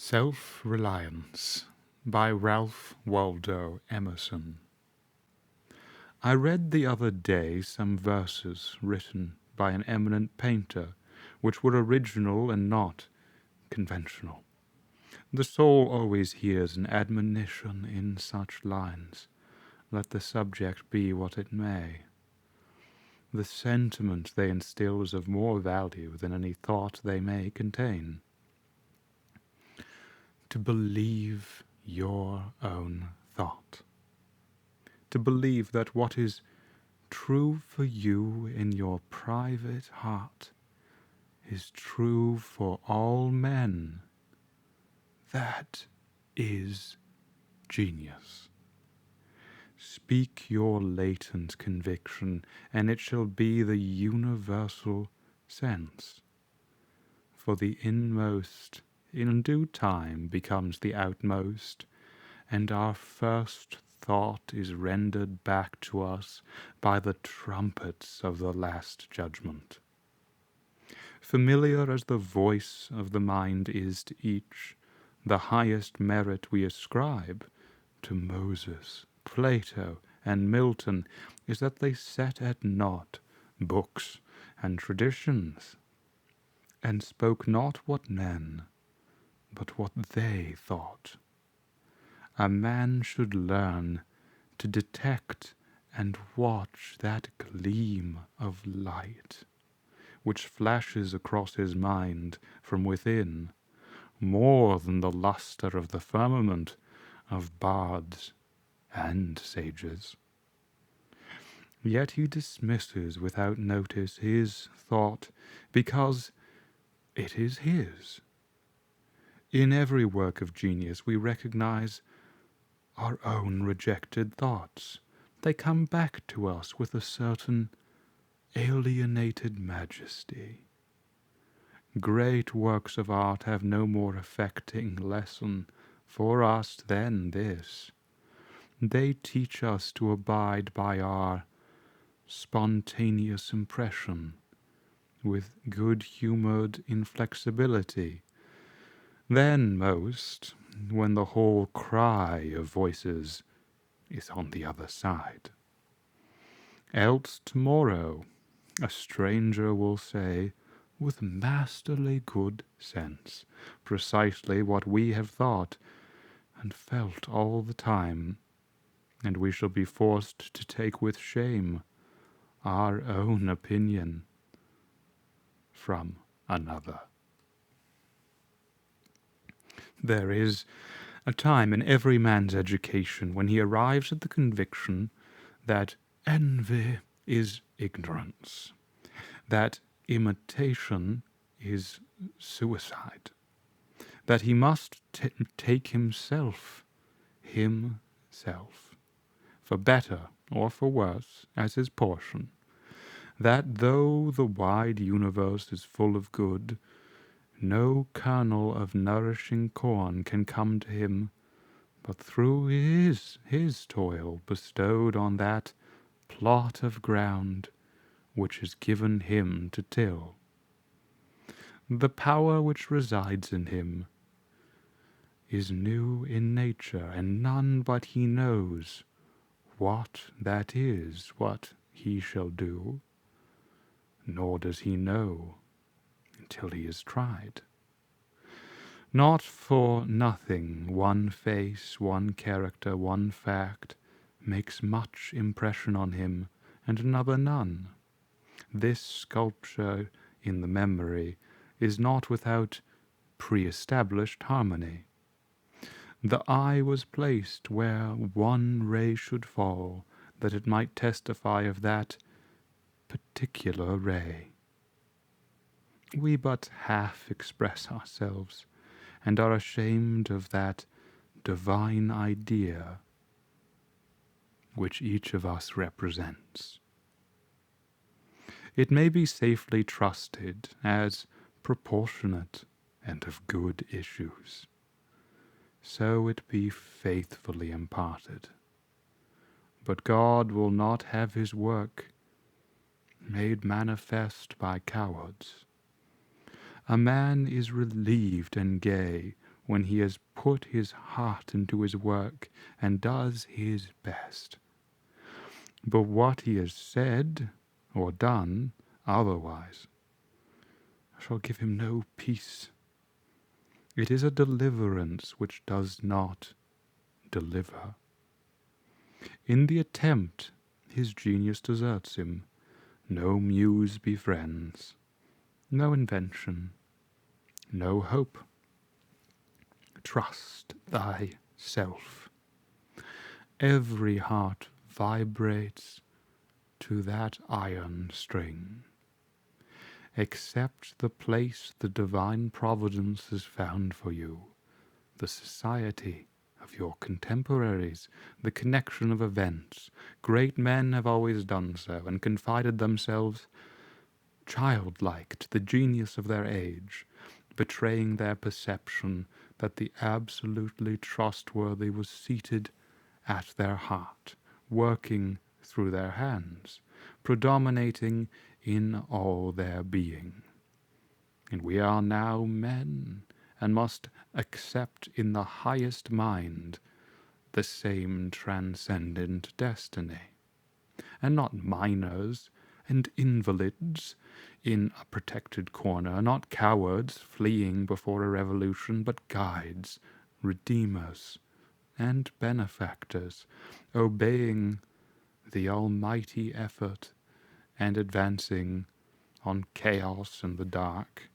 Self-Reliance by Ralph Waldo Emerson. I read the other day some verses written by an eminent painter, which were original and not conventional. The soul always hears an admonition in such lines, let the subject be what it may. The sentiment they instill is of more value than any thought they may contain. To believe your own thought. To believe that what is true for you in your private heart is true for all men. That is genius. Speak your latent conviction, and it shall be the universal sense. For the inmost in due time becomes the outmost, and our first thought is rendered back to us by the trumpets of the last judgment. Familiar as the voice of the mind is to each, the highest merit we ascribe to Moses, Plato, and Milton is that they set at naught books and traditions, and spoke not what men, but what they thought. A man should learn to detect and watch that gleam of light which flashes across his mind from within, more than the lustre of the firmament of bards and sages. Yet he dismisses without notice his thought, because it is his. In every work of genius we recognize our own rejected thoughts. They come back to us with a certain alienated majesty. Great works of art have no more affecting lesson for us than this. They teach us to abide by our spontaneous impression with good-humored inflexibility. Then most, when the whole cry of voices is on the other side. Else tomorrow a stranger will say, with masterly good sense, precisely what we have thought and felt all the time, and we shall be forced to take with shame our own opinion from another. There is a time in every man's education when he arrives at the conviction that envy is ignorance, that imitation is suicide, that he must take himself, for better or for worse, as his portion, that though the wide universe is full of good, no kernel of nourishing corn can come to him but through his toil bestowed on that plot of ground which is given him to till. The power which resides in him is new in nature, and none but he knows what that is, what he shall do, nor does he know until he is tried. Not for nothing one face, one character, one fact makes much impression on him, and another none. This sculpture in the memory is not without pre-established harmony. The eye was placed where one ray should fall, that it might testify of that particular ray. We but half express ourselves, and are ashamed of that divine idea which each of us represents. It may be safely trusted as proportionate and of good issues. So it be faithfully imparted. But God will not have his work made manifest by cowards. A man is relieved and gay when he has put his heart into his work and does his best. But what he has said or done otherwise shall give him no peace. It is a deliverance which does not deliver. In the attempt, his genius deserts him. No muse befriends, no invention, no hope. Trust thyself. Every heart vibrates to that iron string. Accept the place the divine providence has found for you, the society of your contemporaries, the connection of events. Great men have always done so, and confided themselves childlike to the genius of their age, betraying their perception that the absolutely trustworthy was seated at their heart, working through their hands, predominating in all their being. And we are now men, and must accept in the highest mind the same transcendent destiny, and not minors and invalids in a protected corner, not cowards fleeing before a revolution, but guides, redeemers, and benefactors, obeying the almighty effort and advancing on chaos and the dark.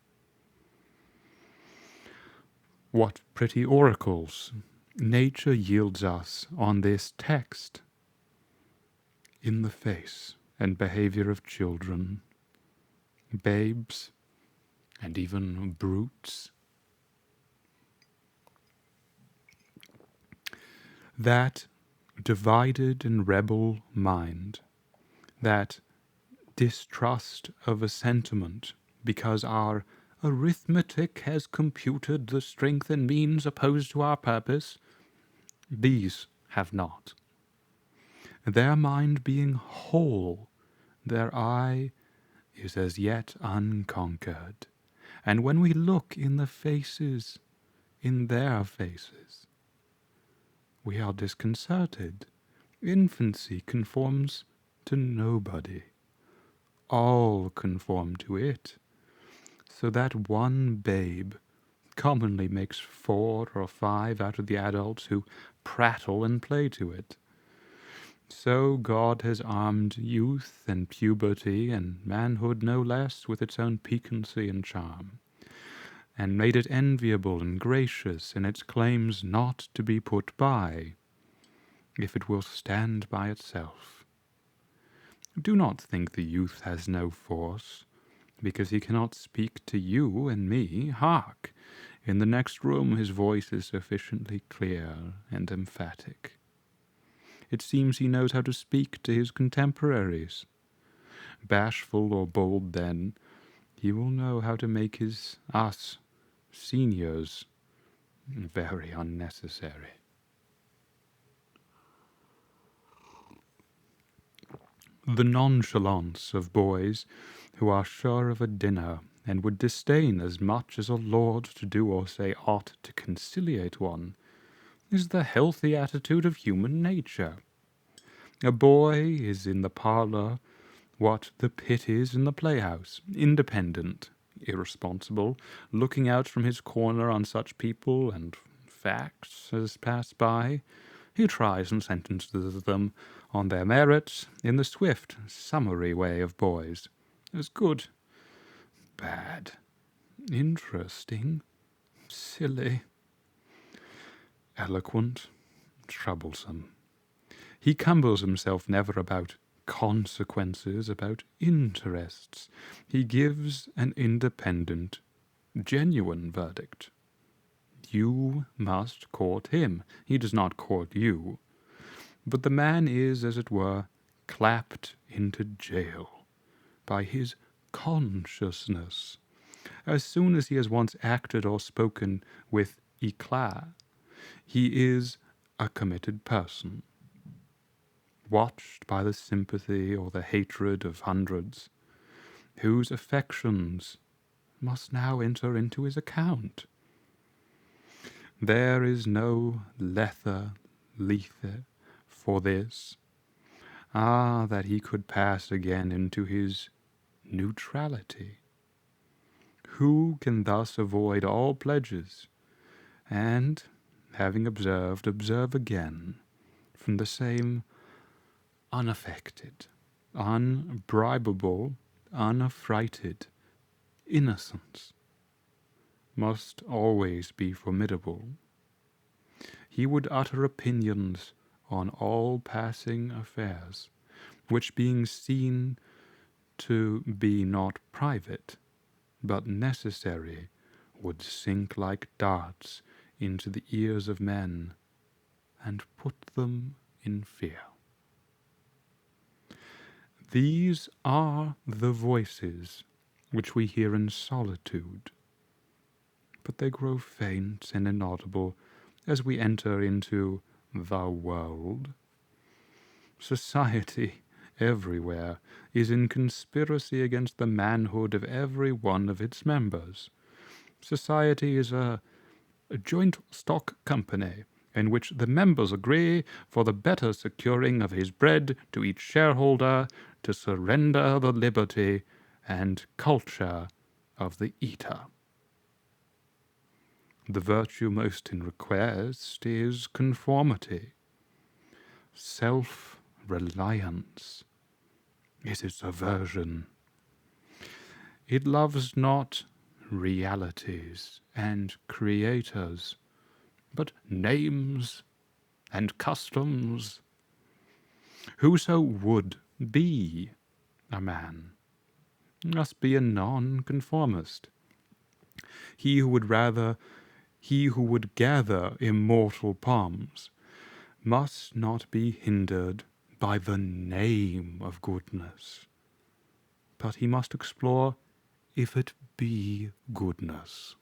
What pretty oracles nature yields us on this text in the face and behavior of children, babes, and even brutes. That divided and rebel mind, that distrust of a sentiment because our arithmetic has computed the strength and means opposed to our purpose, these have not. Their mind being whole, their eye is as yet unconquered. And when we look in their faces, we are disconcerted. Infancy conforms to nobody. All conform to it, so that one babe commonly makes 4 or 5 out of the adults who prattle and play to it. So God has armed youth and puberty and manhood no less with its own piquancy and charm, and made it enviable and gracious in its claims not to be put by, if it will stand by itself. Do not think the youth has no force, because he cannot speak to you and me. Hark! In the next room his voice is sufficiently clear and emphatic. It seems he knows how to speak to his contemporaries. Bashful or bold then, he will know how to make us, seniors, very unnecessary. The nonchalance of boys who are sure of a dinner, and would disdain as much as a lord to do or say aught to conciliate one, is the healthy attitude of human nature. A boy is in the parlor what the pit is in the playhouse, independent, irresponsible, looking out from his corner on such people and facts as pass by. He tries and sentences them on their merits in the swift, summary way of boys, as good, bad, interesting, silly, eloquent, troublesome. He cumbles himself never about consequences, about interests. He gives an independent, genuine verdict. You must court him. He does not court you. But the man is, as it were, clapped into jail by his consciousness. As soon as he has once acted or spoken with éclat, he is a committed person, watched by the sympathy or the hatred of hundreds, whose affections must now enter into his account. There is no lethe for this. Ah, that he could pass again into his neutrality. Who can thus avoid all pledges, and, having observed, observe again, from the same unaffected, unbribable, unaffrighted innocence, must always be formidable. He would utter opinions on all passing affairs, which being seen to be not private, but necessary, would sink like darts into the ears of men, and put them in fear. These are the voices which we hear in solitude, but they grow faint and inaudible as we enter into the world. Society everywhere is in conspiracy against the manhood of every one of its members. Society is a joint stock company in which the members agree, for the better securing of his bread to each shareholder, to surrender the liberty and culture of the eater. The virtue most in request is conformity. Self-reliance is its aversion. It loves not realities and creators, but names and customs. Whoso would be a man must be a nonconformist. He who would gather immortal palms must not be hindered by the name of goodness, but he must explore if it be goodness.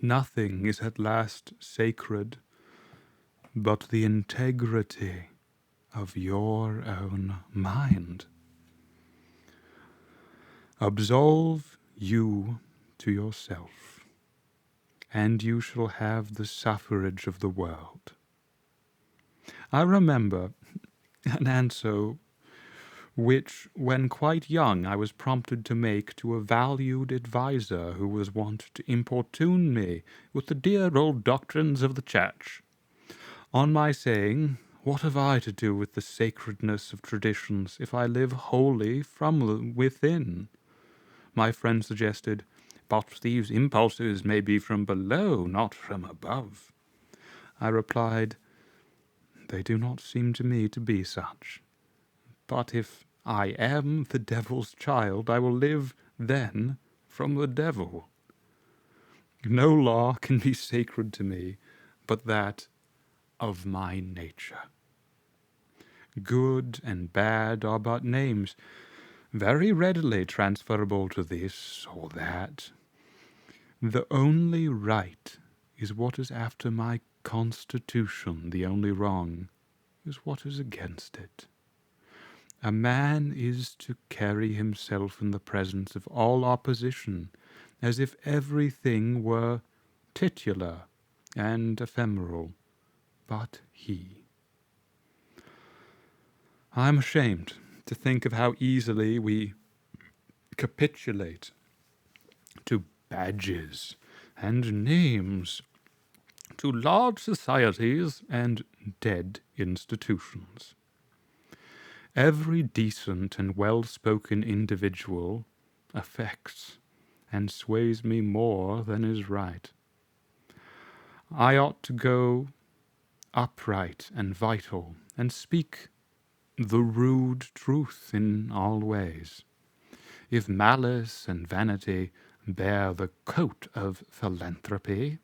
Nothing is at last sacred but the integrity of your own mind. Absolve you to yourself, and you shall have the suffrage of the world. I remember an answer which, when quite young, I was prompted to make to a valued adviser who was wont to importune me with the dear old doctrines of the Church. On my saying, "What have I to do with the sacredness of traditions if I live wholly from within?" my friend suggested, "But these impulses may be from below, not from above." I replied, "They do not seem to me to be such. But if I am the devil's child, I will live then from the devil. No law can be sacred to me but that of my nature. Good and bad are but names, very readily transferable to this or that. The only right is what is after my constitution, the only wrong is what is against it. A man is to carry himself in the presence of all opposition, as if everything were titular and ephemeral, but he. I am ashamed to think of how easily we capitulate to badges and names, to large societies and dead institutions. Every decent and well-spoken individual affects and sways me more than is right. I ought to go upright and vital, and speak the rude truth in all ways. If malice and vanity bear the coat of philanthropy,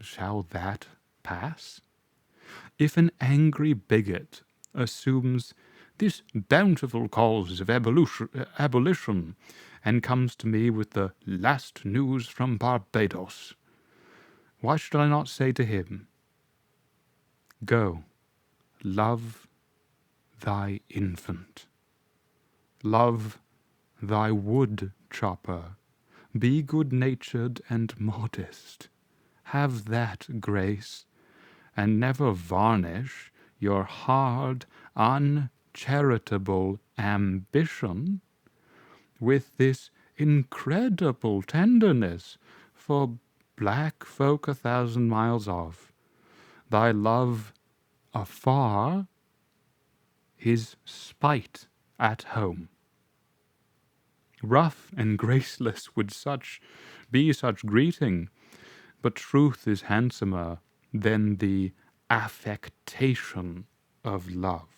shall that pass? If an angry bigot assumes this bountiful cause of abolition, and comes to me with the last news from Barbados, why should I not say to him, "Go, love thy infant, love thy wood chopper, Be good-natured and modest. Have that grace, and never varnish your hard, uncharitable ambition with this incredible tenderness for black folk 1,000 miles off. Thy love afar is spite at home. Rough and graceless would be such greeting, but truth is handsomer than the affectation of love.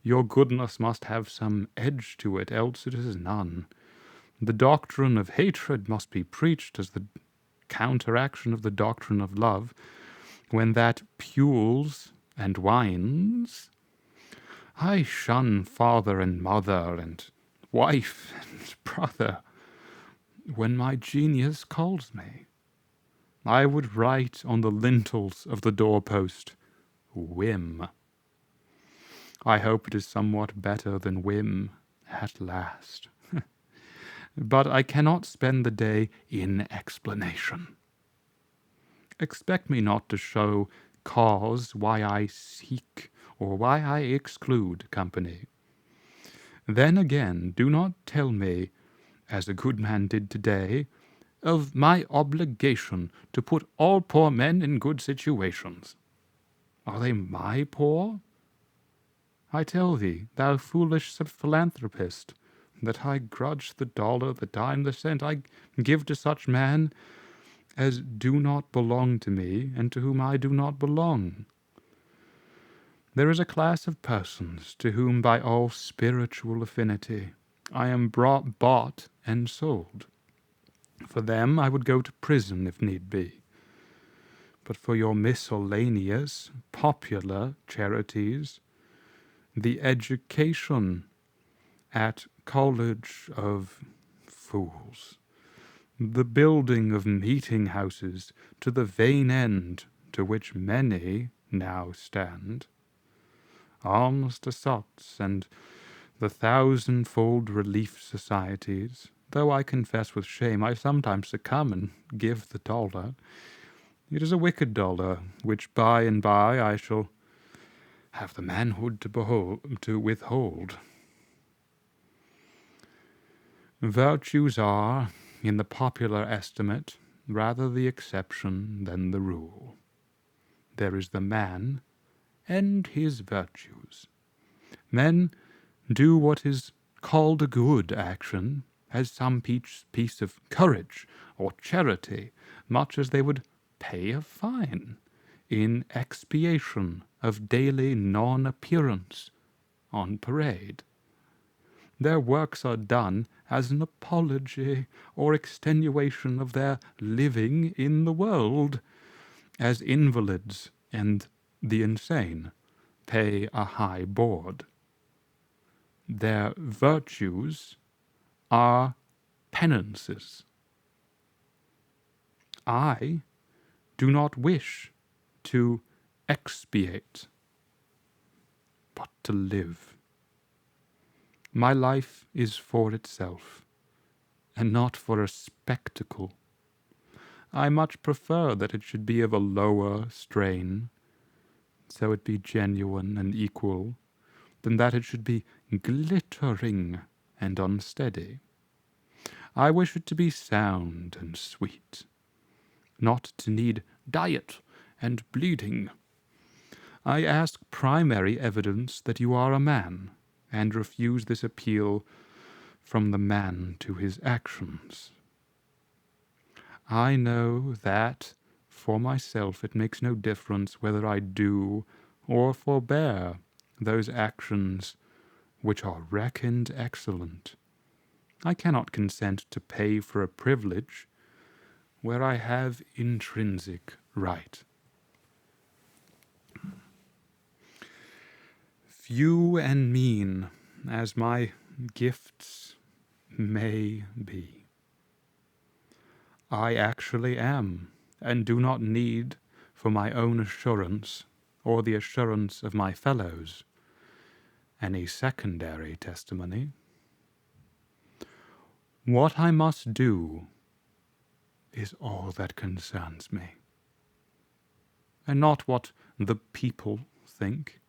Your goodness must have some edge to it, else it is none. The doctrine of hatred must be preached as the counteraction of the doctrine of love, when that pules and whines. I shun father and mother and wife and brother when my genius calls me. I would write on the lintels of the doorpost, whim. I hope it is somewhat better than whim at last. But I cannot spend the day in explanation. Expect me not to show cause why I seek or why I exclude company. Then again, do not tell me, as a good man did today, of my obligation to put all poor men in good situations. Are they my poor? I tell thee, thou foolish philanthropist, that I grudge the dollar, the dime, the cent I give to such man as do not belong to me, and to whom I do not belong. There is a class of persons to whom by all spiritual affinity I am bought and sold. For them I would go to prison if need be. But for your miscellaneous, popular charities, the education at college of fools, the building of meeting houses to the vain end to which many now stand, alms to sots and the 1,000-fold relief societies, though I confess with shame I sometimes succumb and give the dollar. It is a wicked dollar, which by and by I shall have the manhood to withhold. Virtues are, in the popular estimate, rather the exception than the rule. There is the man and his virtues. Men do what is called a good action, as some piece of courage or charity, much as they would pay a fine, in expiation of daily non-appearance on parade. Their works are done as an apology or extenuation of their living in the world, as invalids and the insane pay a high board. Their virtues are penances. I do not wish to expiate, but to live. My life is for itself, and not for a spectacle. I much prefer that it should be of a lower strain, so it be genuine and equal, than that it should be glittering and unsteady. I wish it to be sound and sweet, not to need diet and bleeding. I ask primary evidence that you are a man, and refuse this appeal from the man to his actions. I know that, for myself, it makes no difference whether I do or forbear those actions which are reckoned excellent. I cannot consent to pay for a privilege where I have intrinsic right. Few and mean as my gifts may be, I actually am, and do not need for my own assurance or the assurance of my fellows any secondary testimony. What I must do is all that concerns me, and not what the people think.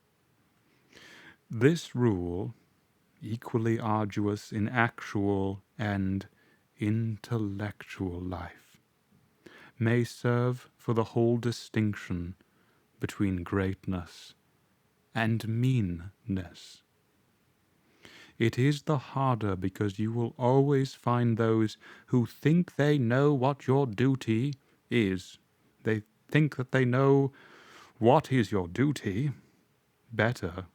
This rule, equally arduous in actual and intellectual life, may serve for the whole distinction between greatness and meanness. It is the harder because you will always find those who think they know what your duty is. They think that they know what is your duty better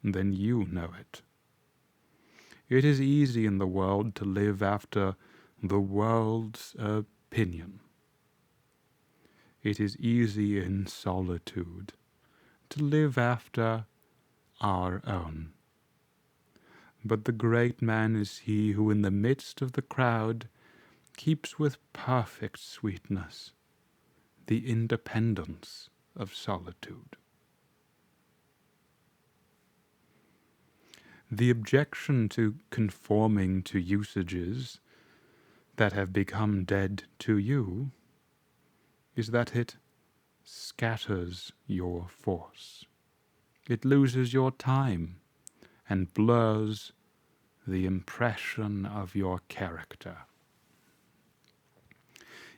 than you know it. It is easy in the world to live after the world's opinion. It is easy in solitude to live after our own. But the great man is he who in the midst of the crowd keeps with perfect sweetness the independence of solitude. The objection to conforming to usages that have become dead to you is that it scatters your force. It loses your time and blurs the impression of your character.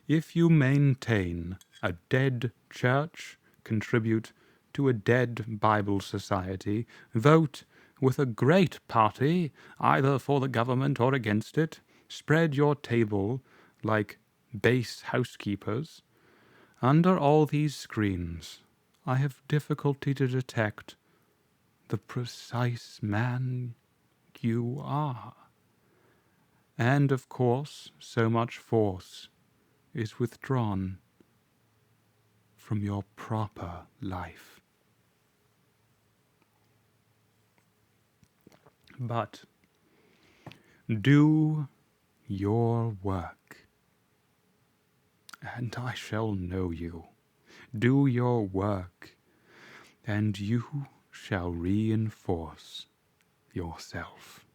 If you maintain a dead church, contribute to a dead Bible society, vote with a great party, either for the government or against it, spread your table like base housekeepers, under all these screens, I have difficulty to detect the precise man you are. And, of course, so much force is withdrawn from your proper life. But do your work, and I shall know you. Do your work, and you shall reinforce yourself.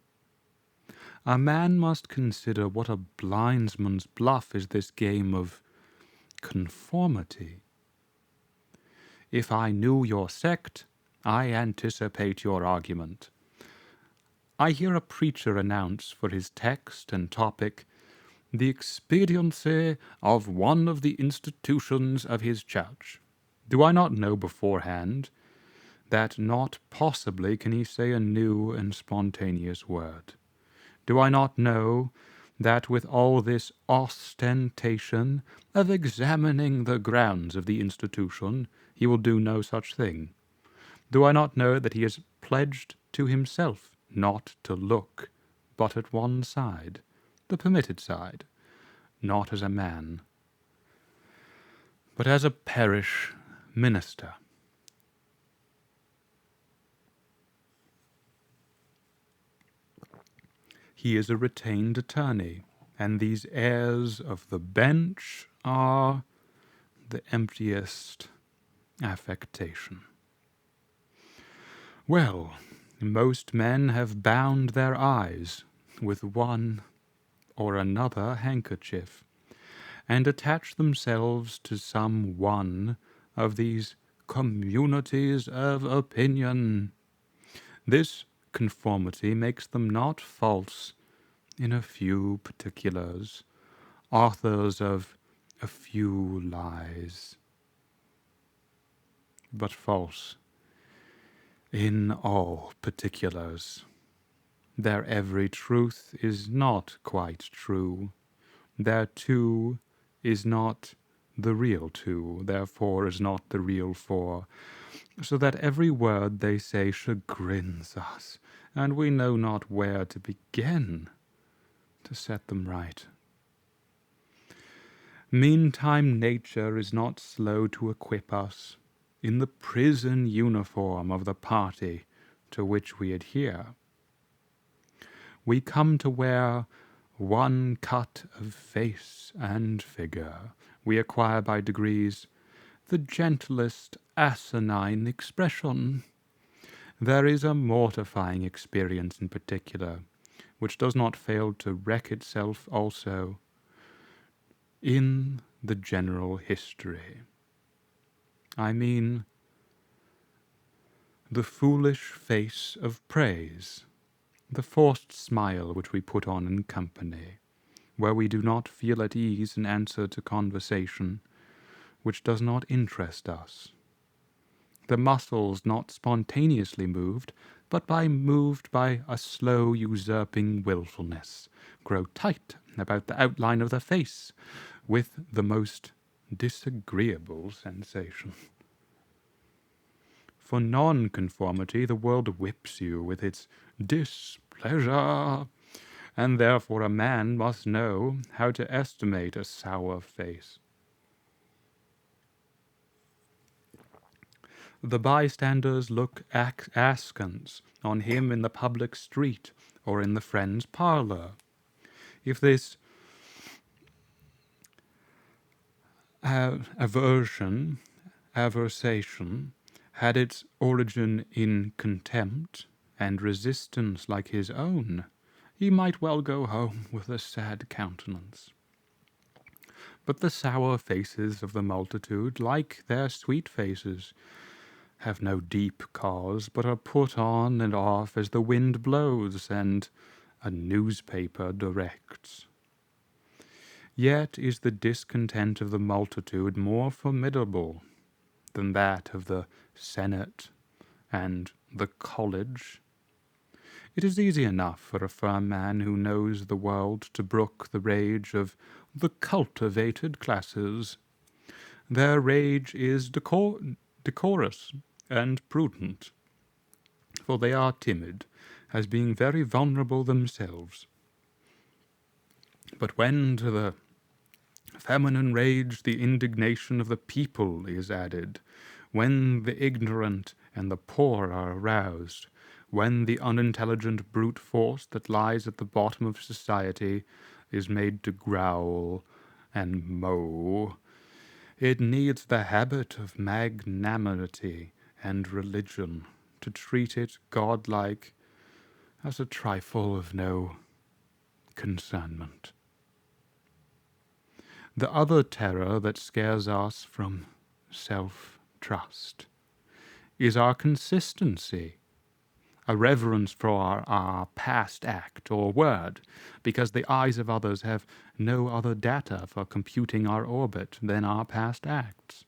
A man must consider what a blindsman's bluff is this game of conformity. If I knew your sect, I anticipate your argument. I hear a preacher announce for his text and topic the expediency of one of the institutions of his church. Do I not know beforehand that not possibly can he say a new and spontaneous word? Do I not know that with all this ostentation of examining the grounds of the institution, he will do no such thing? Do I not know that he has pledged to himself not to look but at one side, the permitted side, not as a man, but as a parish minister? He is a retained attorney, and these heirs of the bench are the emptiest affectation. Well, most men have bound their eyes with one or another handkerchief, and attach themselves to some one of these communities of opinion. This conformity makes them not false in a few particulars, authors of a few lies, but false in all particulars. Their every truth is not quite true. Their two is not the real two, their four is not the real four, so that every word they say chagrins us, and we know not where to begin to set them right. Meantime, nature is not slow to equip us in the prison uniform of the party to which we adhere. We come to wear one cut of face and figure. We acquire by degrees the gentlest asinine expression. There is a mortifying experience in particular, which does not fail to wreck itself also in the general history. I mean, the foolish face of praise, the forced smile which we put on in company, where we do not feel at ease in answer to conversation which does not interest us, the muscles not spontaneously moved, but moved by a slow usurping wilfulness, grow tight about the outline of the face, with the most disagreeable sensation. For nonconformity, the world whips you with its displeasure, and therefore a man must know how to estimate a sour face. The bystanders look askance on him in the public street or in the friend's parlour. If this aversation had its origin in contempt and resistance like his own, he might well go home with a sad countenance. But the sour faces of the multitude, like their sweet faces, have no deep cause, but are put on and off as the wind blows and a newspaper directs. Yet is the discontent of the multitude more formidable than that of the Senate and the college. It is easy enough for a firm man who knows the world to brook the rage of the cultivated classes. Their rage is decorous and prudent, for they are timid, as being very vulnerable themselves. But when to the feminine rage the indignation of the people is added, when the ignorant and the poor are aroused, when the unintelligent brute force that lies at the bottom of society is made to growl and mow, it needs the habit of magnanimity and religion to treat it godlike as a trifle of no concernment. The other terror that scares us from self-trust is our consistency, a reverence for our past act or word, because the eyes of others have no other data for computing our orbit than our past acts,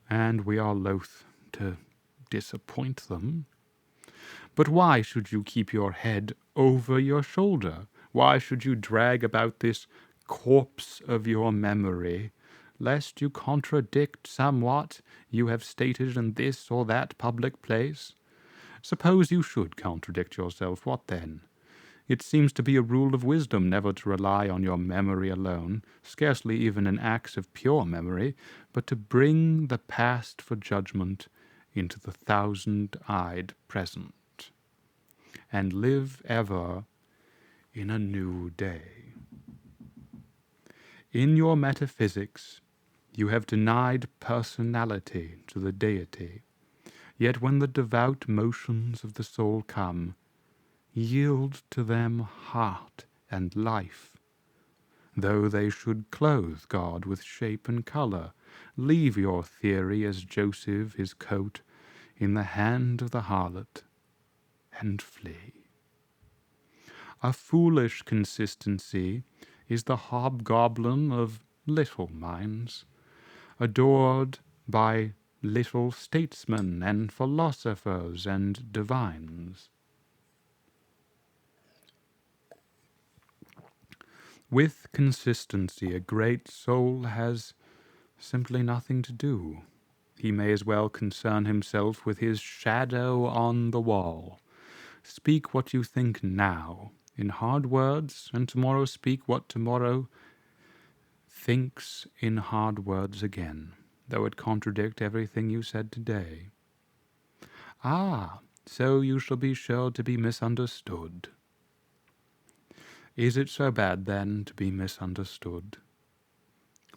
and we are loath to disappoint them. But why should you keep your head over your shoulder? Why should you drag about this corpse of your memory, lest you contradict somewhat you have stated in this or that public place? Suppose you should contradict yourself, what then? It seems to be a rule of wisdom never to rely on your memory alone, scarcely even in acts of pure memory, but to bring the past for judgment into the thousand-eyed present, and live ever in a new day. In your metaphysics, you have denied personality to the deity, yet when the devout motions of the soul come, yield to them heart and life. Though they should clothe God with shape and color, leave your theory as Joseph his coat in the hand of the harlot, and flee. A foolish consistency is the hobgoblin of little minds, adored by little statesmen and philosophers and divines. With consistency, a great soul has simply nothing to do. He may as well concern himself with his shadow on the wall. Speak what you think now, in hard words, and tomorrow speak what tomorrow thinks in hard words again, though it contradict everything you said today. Ah, so you shall be sure to be misunderstood. Is it so bad, then, to be misunderstood?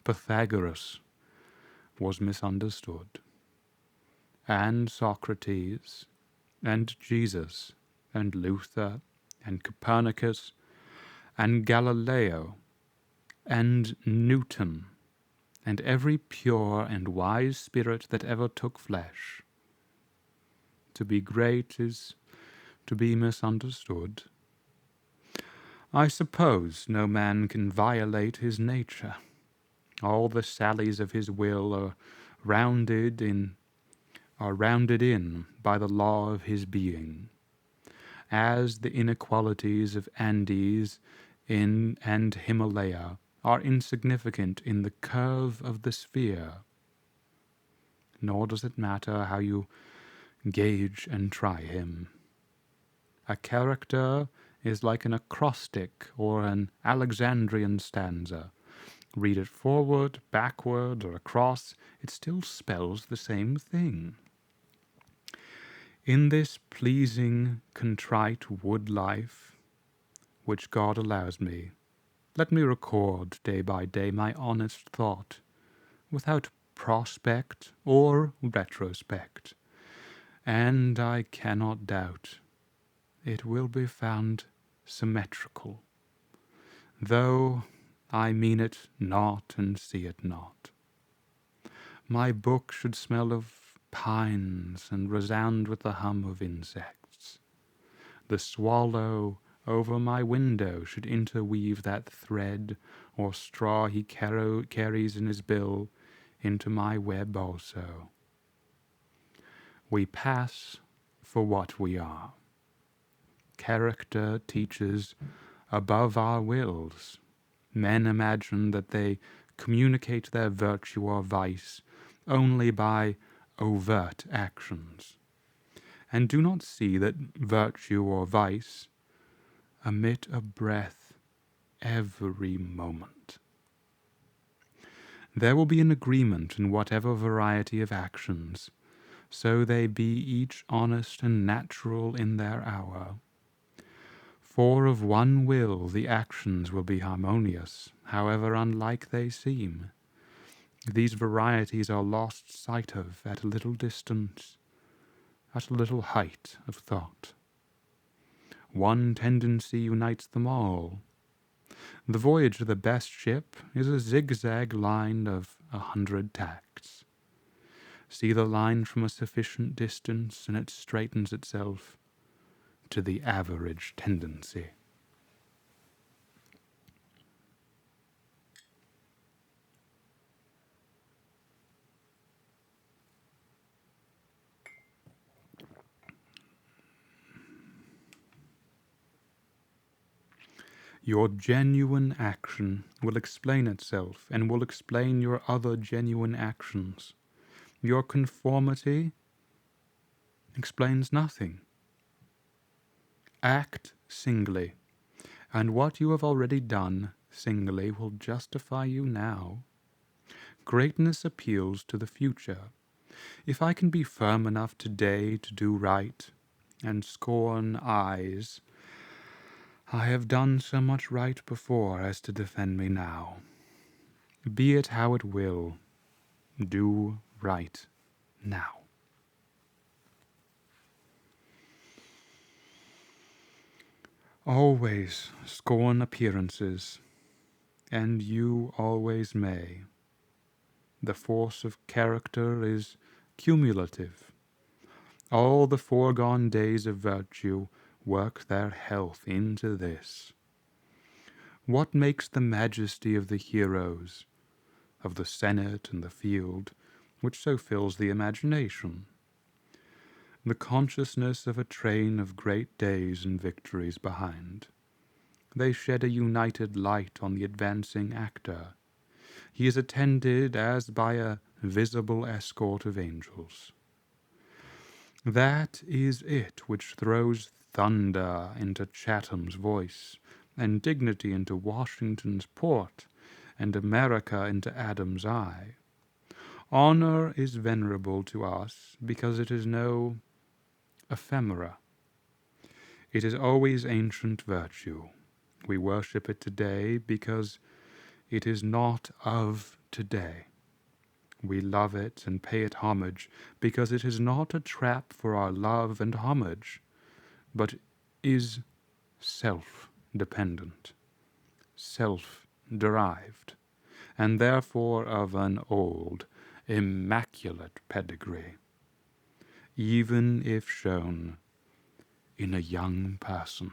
Pythagoras was misunderstood, and Socrates, and Jesus, and Luther, and Copernicus, and Galileo, and Newton, and every pure and wise spirit that ever took flesh. To be great is to be misunderstood. I suppose no man can violate his nature. All the sallies of his will are rounded in by the law of his being, as the inequalities of Andes and Himalaya are insignificant in the curve of the sphere. Nor does it matter how you gauge and try him. A character is like an acrostic or an Alexandrian stanza. Read it forward, backward, or across, it still spells the same thing. In this pleasing, contrite wood life, which God allows me, let me record day by day my honest thought, without prospect or retrospect, and I cannot doubt it will be found symmetrical, though I mean it not and see it not. My book should smell of pines and resound with the hum of insects. The swallow over my window should interweave that thread or straw he carries in his bill into my web also. We pass for what we are. Character teaches above our wills. Men imagine that they communicate their virtue or vice only by overt actions, and do not see that virtue or vice emit a breath every moment. There will be an agreement in whatever variety of actions, so they be each honest and natural in their hour. For of one will the actions will be harmonious, however unlike they seem. These varieties are lost sight of at a little distance, at a little height of thought. One tendency unites them all. The voyage of the best ship is a zigzag line of 100 tacks. See the line from a sufficient distance, and it straightens itself to the average tendency. Your genuine action will explain itself and will explain your other genuine actions. Your conformity explains nothing. Act singly, and what you have already done singly will justify you now. Greatness appeals to the future. If I can be firm enough today to do right, and scorn eyes, I have done so much right before as to defend me now. Be it how it will, do right now. Always scorn appearances, and you always may. The force of character is cumulative. All the foregone days of virtue work their health into this. What makes the majesty of the heroes, of the Senate and the field, which so fills the imagination? The consciousness of a train of great days and victories behind. They shed a united light on the advancing actor. He is attended as by a visible escort of angels. That is it which throws thunder into Chatham's voice, and dignity into Washington's port, and America into Adam's eye. Honor is venerable to us because it is no ephemera. It is always ancient virtue. We worship it today because it is not of today. We love it and pay it homage because it is not a trap for our love and homage, but is self-dependent. self-derived, and therefore of an old, immaculate pedigree, even if shown in a young person.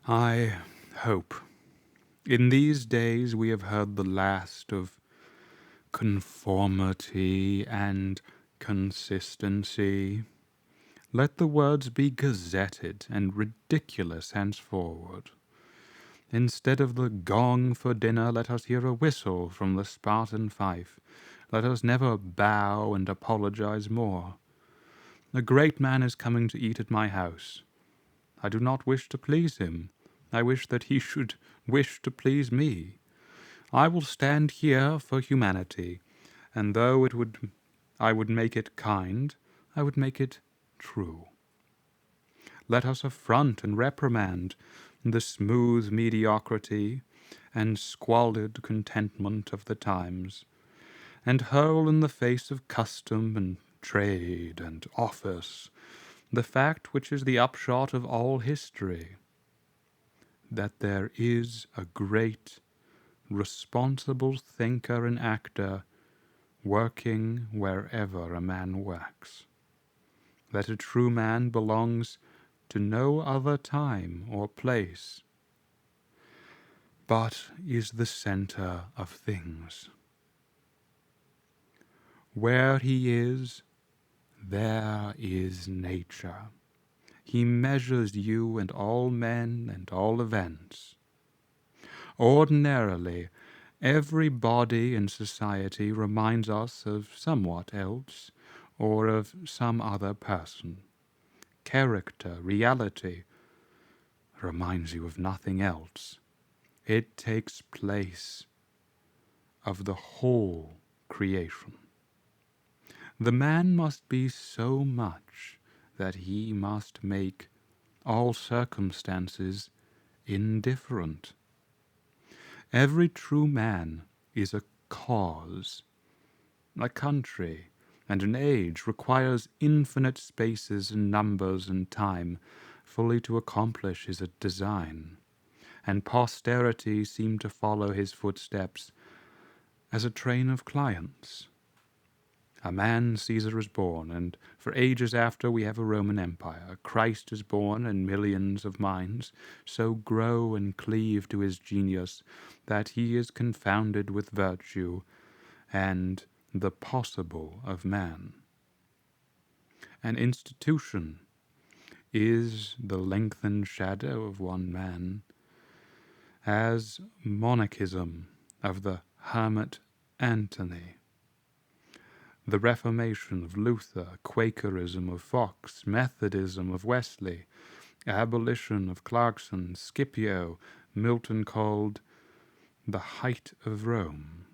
I hope in these days we have heard the last of conformity and consistency. Let the words be gazetted and ridiculous henceforward. Instead of the gong for dinner, let us hear a whistle from the Spartan fife. Let us never bow and apologize more. A great man is coming to eat at my house. I do not wish to please him. I wish that he should wish to please me. I will stand here for humanity, and though I would make it kind, I would make it true. Let us affront and reprimand the smooth mediocrity and squalid contentment of the times, and hurl in the face of custom and trade and office the fact which is the upshot of all history, that there is a great, responsible thinker and actor working wherever a man works, that a true man belongs to no other time or place, but is the center of things. Where he is, there is nature. He measures you and all men and all events. Ordinarily, every body in society reminds us of somewhat else, or of some other person. Character, reality, reminds you of nothing else. It takes place of the whole creation. The man must be so much that he must make all circumstances indifferent. Every true man is a cause. A country and an age requires infinite spaces and numbers and time fully to accomplish his design, and posterity seem to follow his footsteps as a train of clients. A man, Cæsar, is born, and for ages after we have a Roman Empire. Christ is born, and millions of minds so grow and cleave to his genius that he is confounded with virtue and the possible of man. An institution is the lengthened shadow of one man, as monarchism of the hermit Antony, the Reformation of Luther, Quakerism of Fox, Methodism of Wesley, abolition of Clarkson, Scipio, Milton called the height of Rome.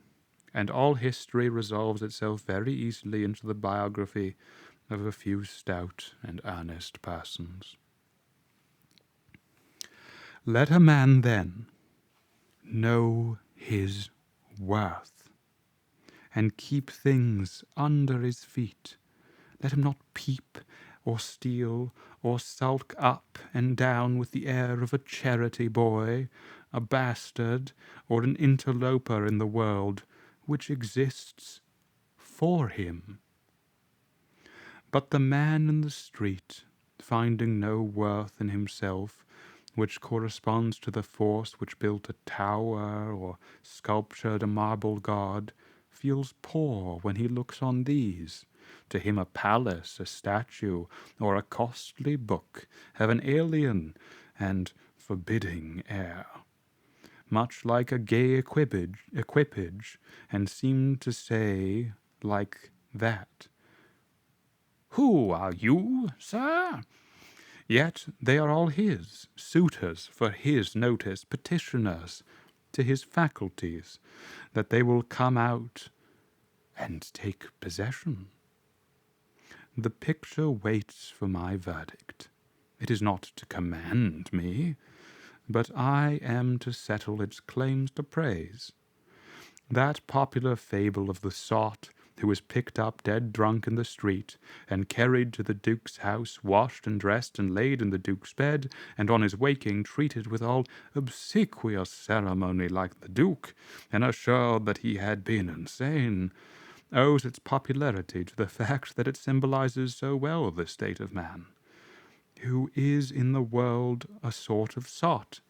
And all history resolves itself very easily into the biography of a few stout and earnest persons. Let a man, then, know his worth, and keep things under his feet. Let him not peep or steal or sulk up and down with the air of a charity boy, a bastard, or an interloper in the world which exists for him. But the man in the street, finding no worth in himself which corresponds to the force which built a tower or sculptured a marble god, feels poor when he looks on these. To him a palace, a statue, or a costly book have an alien and forbidding air, much like a gay equipage, and seem to say like that, "Who are you, sir?" Yet they are all his, suitors for his notice, petitioners to his faculties, that they will come out and take possession. The picture waits for my verdict. It is not to command me, but I am to settle its claims to praise. That popular fable of the sot who was picked up dead drunk in the street, and carried to the Duke's house, washed and dressed and laid in the Duke's bed, and on his waking treated with all obsequious ceremony like the Duke, and assured that he had been insane, owes its popularity to the fact that it symbolizes so well the state of man, who is in the world a sort of sot,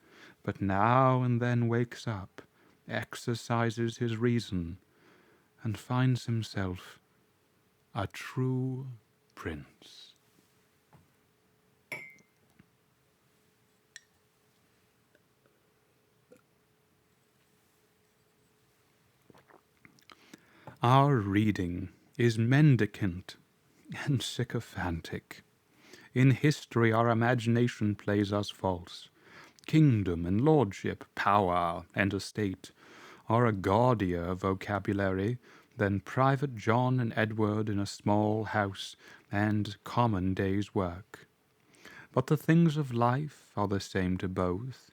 but now and then wakes up, exercises his reason, and finds himself a true prince. Our reading is mendicant and sycophantic. In history our imagination plays us false. Kingdom and lordship, power and estate are a gaudier vocabulary than Private John and Edward in a small house and common day's work. But the things of life are the same to both.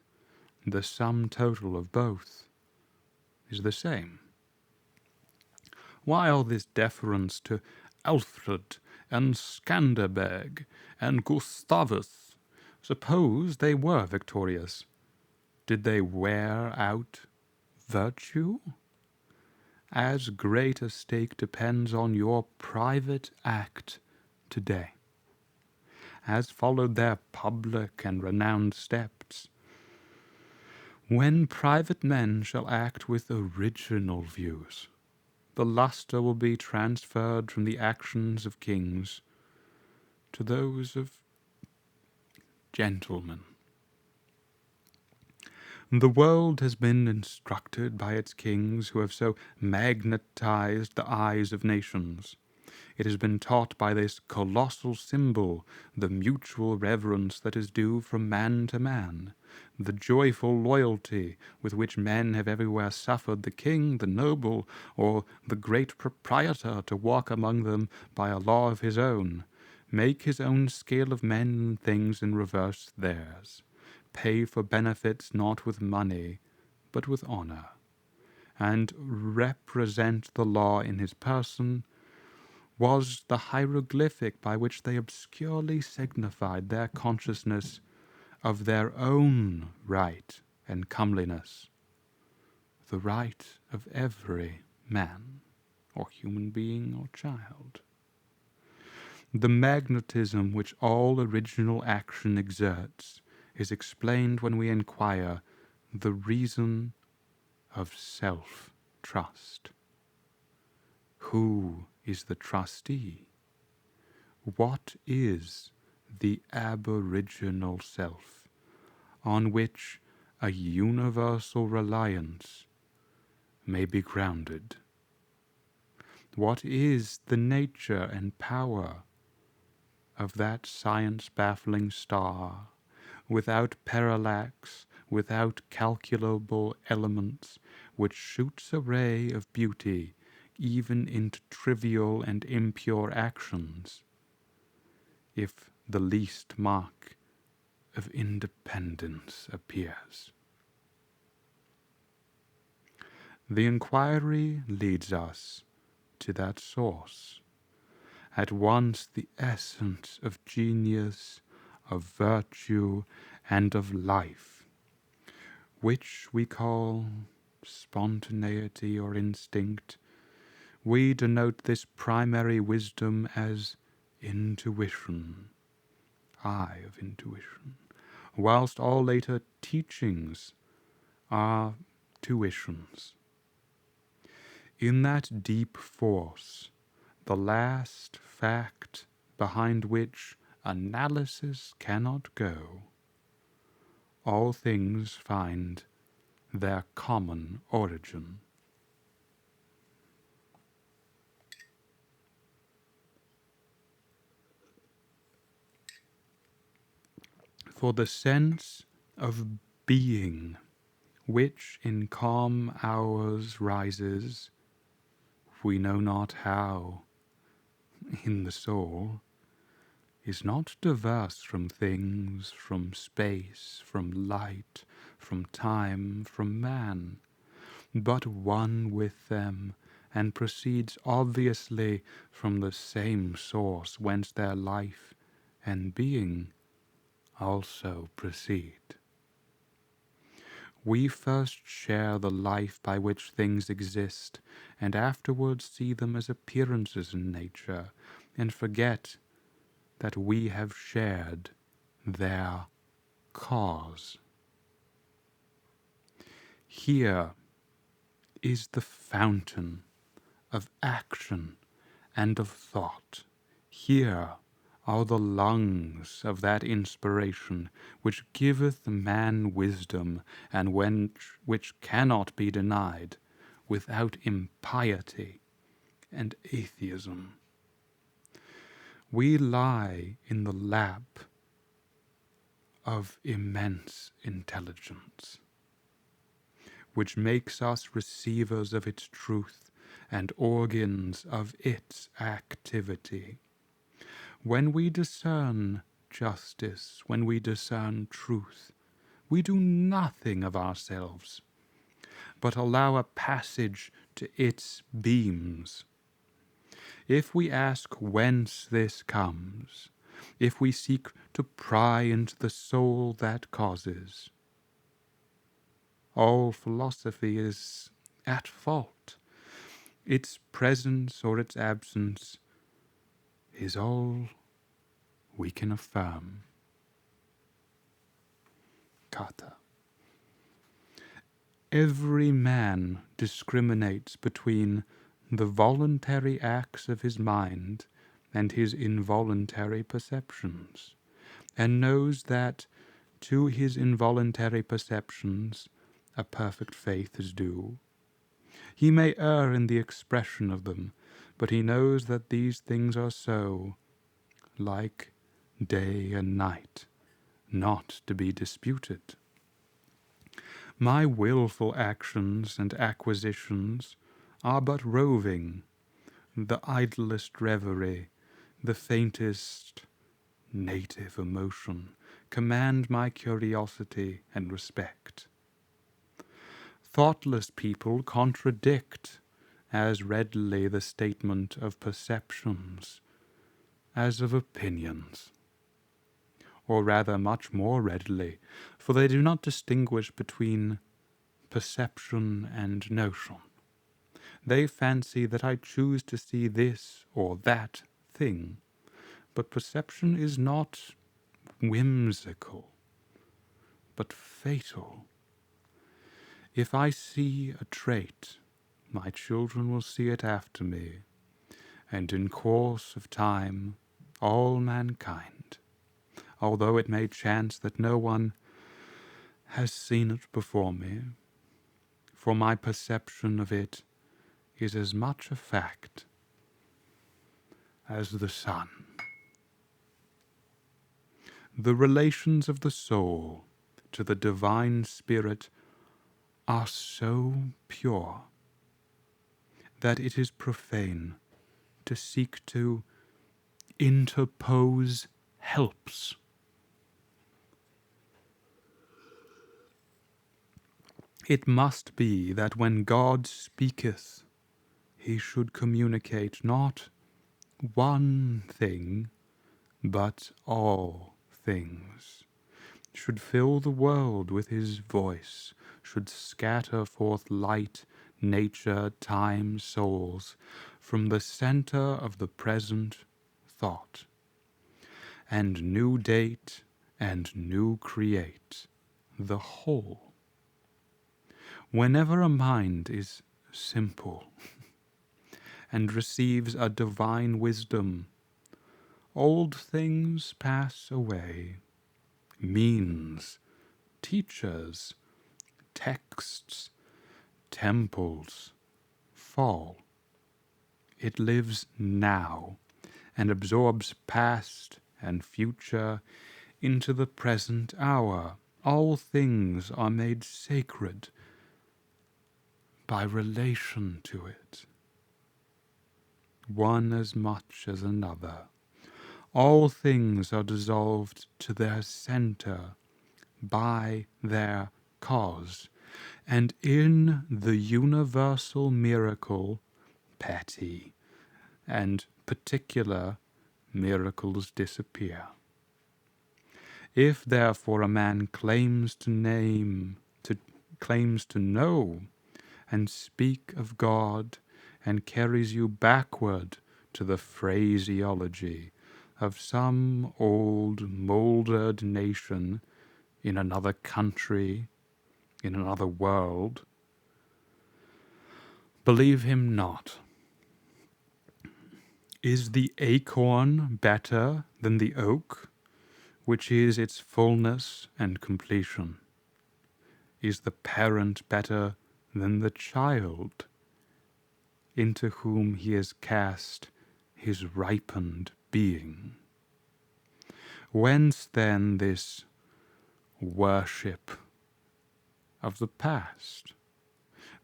The sum total of both is the same. Why all this deference to Alfred and Scanderbeg and Gustavus? Suppose they were victorious. Did they wear out virtue? As great a stake depends on your private act today, as followed their public and renowned steps. When private men shall act with original views, the lustre will be transferred from the actions of kings to those of gentlemen. The world has been instructed by its kings who have so magnetized the eyes of nations. It has been taught by this colossal symbol the mutual reverence that is due from man to man, the joyful loyalty with which men have everywhere suffered the king, the noble, or the great proprietor to walk among them by a law of his own, make his own scale of men and things and reverse theirs, pay for benefits not with money, but with honor, and represent the law in his person, was the hieroglyphic by which they obscurely signified their consciousness of their own right and comeliness, the right of every man, or human being, or child. The magnetism which all original action exerts is explained when we inquire the reason of self-trust. Who is the trustee? What is the aboriginal self on which a universal reliance may be grounded? What is the nature and power of that science-baffling star, without parallax, without calculable elements, which shoots a ray of beauty even into trivial and impure actions, if the least mark of independence appears? The inquiry leads us to that source, at once the essence of genius, of virtue, and of life, which we call spontaneity or instinct. We denote this primary wisdom as intuition, eye of intuition, whilst all later teachings are tuitions. In that deep force, the last fact behind which analysis cannot go, all things find their common origin. For the sense of being, which in calm hours rises, we know not how, in the soul, is not diverse from things, from space, from light, from time, from man, but one with them, and proceeds obviously from the same source whence their life and being also proceed. We first share the life by which things exist, and afterwards see them as appearances in nature, and forget that we have shared their cause. Here is the fountain of action and of thought. Here are the lungs of that inspiration which giveth man wisdom, and which cannot be denied without impiety and atheism. We lie in the lap of immense intelligence, which makes us receivers of its truth and organs of its activity. When we discern justice, when we discern truth, we do nothing of ourselves, but allow a passage to its beams. If we ask whence this comes, if we seek to pry into the soul that causes, all philosophy is at fault. Its presence or its absence is all we can affirm. Kata. Every man discriminates between the voluntary acts of his mind and his involuntary perceptions, and knows that to his involuntary perceptions a perfect faith is due. He may err in the expression of them, but he knows that these things are so, like day and night, not to be disputed. My wilful actions and acquisitions are but roving, the idlest reverie, the faintest native emotion, command my curiosity and respect. Thoughtless people contradict as readily the statement of perceptions as of opinions, or rather much more readily, for they do not distinguish between perception and notion. They fancy that I choose to see this or that thing, but perception is not whimsical, but fatal. If I see a trait, my children will see it after me, and in course of time all mankind, although it may chance that no one has seen it before me, for my perception of it is as much a fact as the sun. The relations of the soul to the divine spirit are so pure that it is profane to seek to interpose helps. It must be that when God speaketh, he should communicate not one thing, but all things, should fill the world with his voice, should scatter forth light, nature, time, souls, from the center of the present thought, and new date and new create the whole. Whenever a mind is simple and receives a divine wisdom, old things pass away, means, teachers, texts, temples fall. It lives now and absorbs past and future into the present hour. All things are made sacred by relation to it, one as much as another. All things are dissolved to their center by their cause, and in the universal miracle petty and particular miracles disappear. If therefore a man claims to know and speak of God, and carries you backward to the phraseology of some old mouldered nation in another country, in another world, believe him not. Is the acorn better than the oak, which is its fullness and completion? Is the parent better than the child, into whom he has cast his ripened being? Whence then this worship of the past?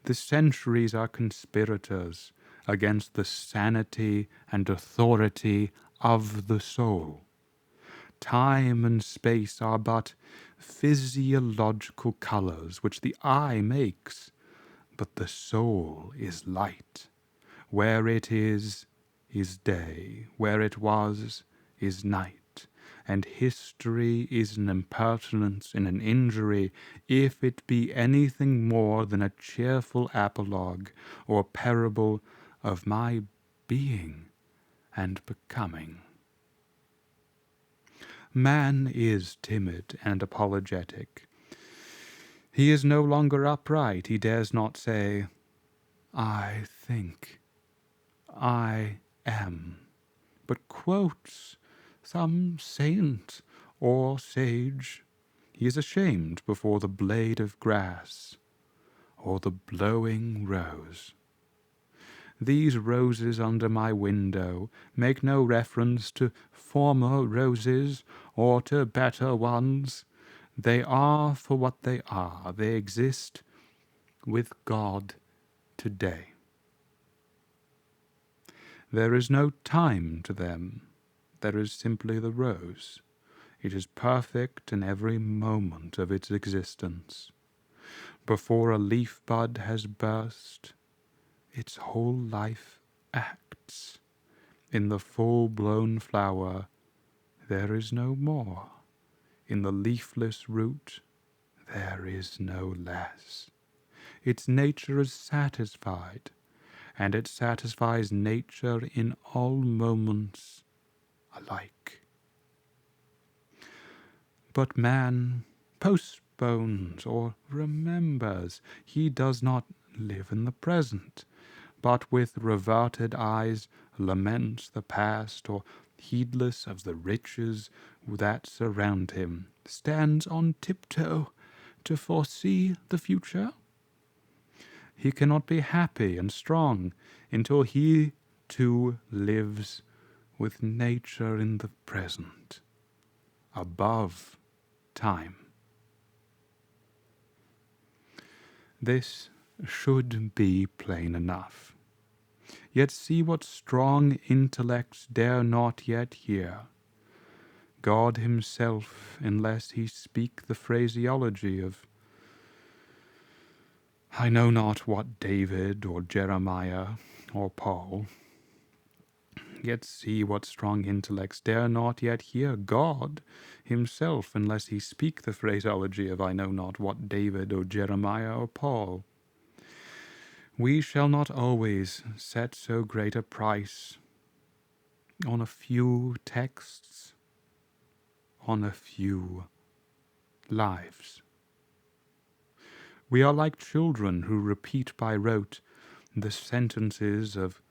The centuries are conspirators against the sanity and authority of the soul. Time and space are but physiological colors which the eye makes, but the soul is light. Where it is day. Where it was is night. And history is an impertinence and an injury if it be anything more than a cheerful apologue or parable of my being and becoming. Man is timid and apologetic. He is no longer upright. He dares not say, I think, I am, but quotes some saint or sage. He is ashamed before the blade of grass or the blowing rose. These roses under my window make no reference to former roses or to better ones. They are for what they are. They exist with God today. There is no time to them. There is simply the rose. It is perfect in every moment of its existence. Before a leaf bud has burst, its whole life acts. In the full-blown flower, there is no more. In the leafless root, there is no less. Its nature is satisfied, and it satisfies nature in all moments alike. But man postpones or remembers. He does not live in the present, but with reverted eyes laments the past, or heedless of the riches that surround him, stands on tiptoe to foresee the future. He cannot be happy and strong until he too lives with nature in the present, above time. This should be plain enough. Yet see what strong intellects dare not yet hear. God himself, unless he speak the phraseology of I know not what David or Jeremiah or Paul, yet see what strong intellects dare not yet hear God himself, unless he speak the phraseology of I know not what David or Jeremiah or Paul. We shall not always set so great a price on a few texts, on a few lives. We are like children who repeat by rote the sentences of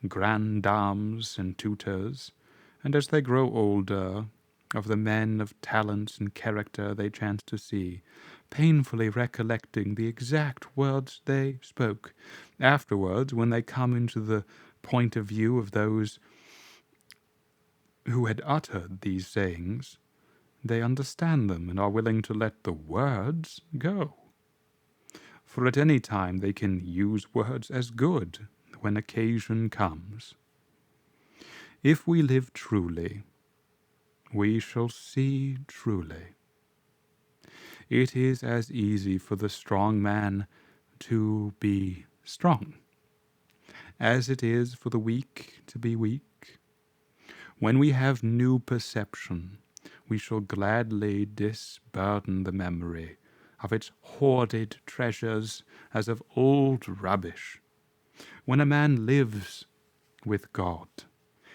grandames and tutors, and as they grow older, of the men of talents and character they chance to see, painfully recollecting the exact words they spoke. Afterwards, when they come into the point of view of those who had uttered these sayings, they understand them and are willing to let the words go. For at any time they can use words as good when occasion comes. If we live truly, we shall see truly. It is as easy for the strong man to be strong as it is for the weak to be weak. When we have new perception, we shall gladly disburden the memory of its hoarded treasures as of old rubbish. When a man lives with God,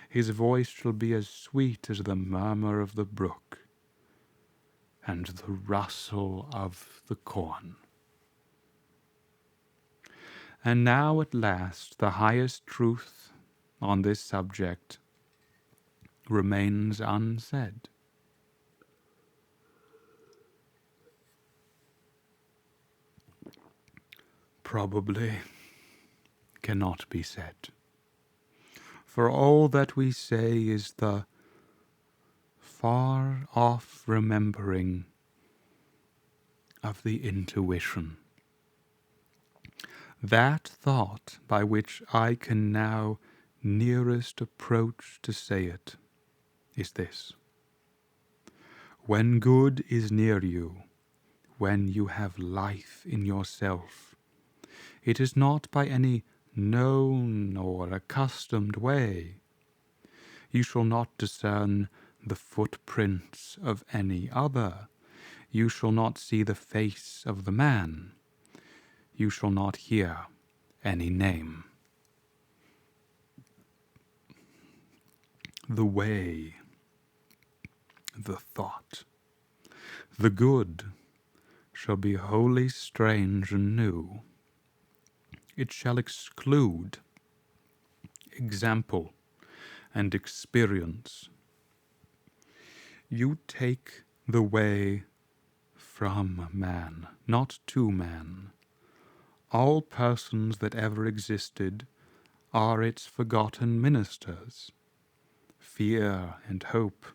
his voice shall be as sweet as the murmur of the brook and the rustle of the corn. And now at last the highest truth on this subject remains unsaid. Probably cannot be said. For all that we say is the far-off remembering of the intuition. That thought by which I can now nearest approach to say it is this: when good is near you, when you have life in yourself, it is not by any known or accustomed way. You shall not discern the footprints of any other. You shall not see the face of the man. You shall not hear any name. The way, the thought, the good shall be wholly strange and new. It shall exclude example and experience. You take the way from man, not to man. All persons that ever existed are its forgotten ministers. Fear and hope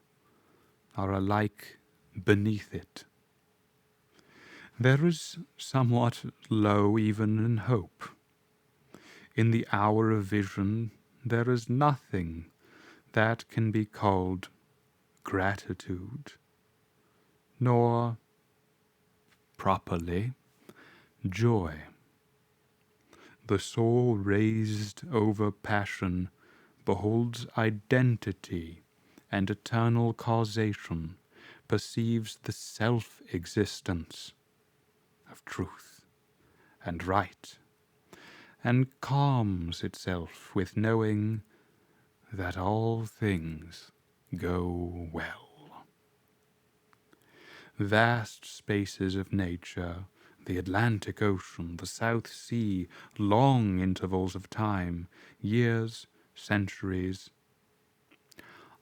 are alike beneath it. There is somewhat low even in hope. In the hour of vision there is nothing that can be called gratitude, nor properly joy. The soul raised over passion beholds identity and eternal causation, perceives the self-existence of truth and right, and calms itself with knowing that all things go well. Vast spaces of nature, the Atlantic Ocean, the South Sea, long intervals of time, years, centuries,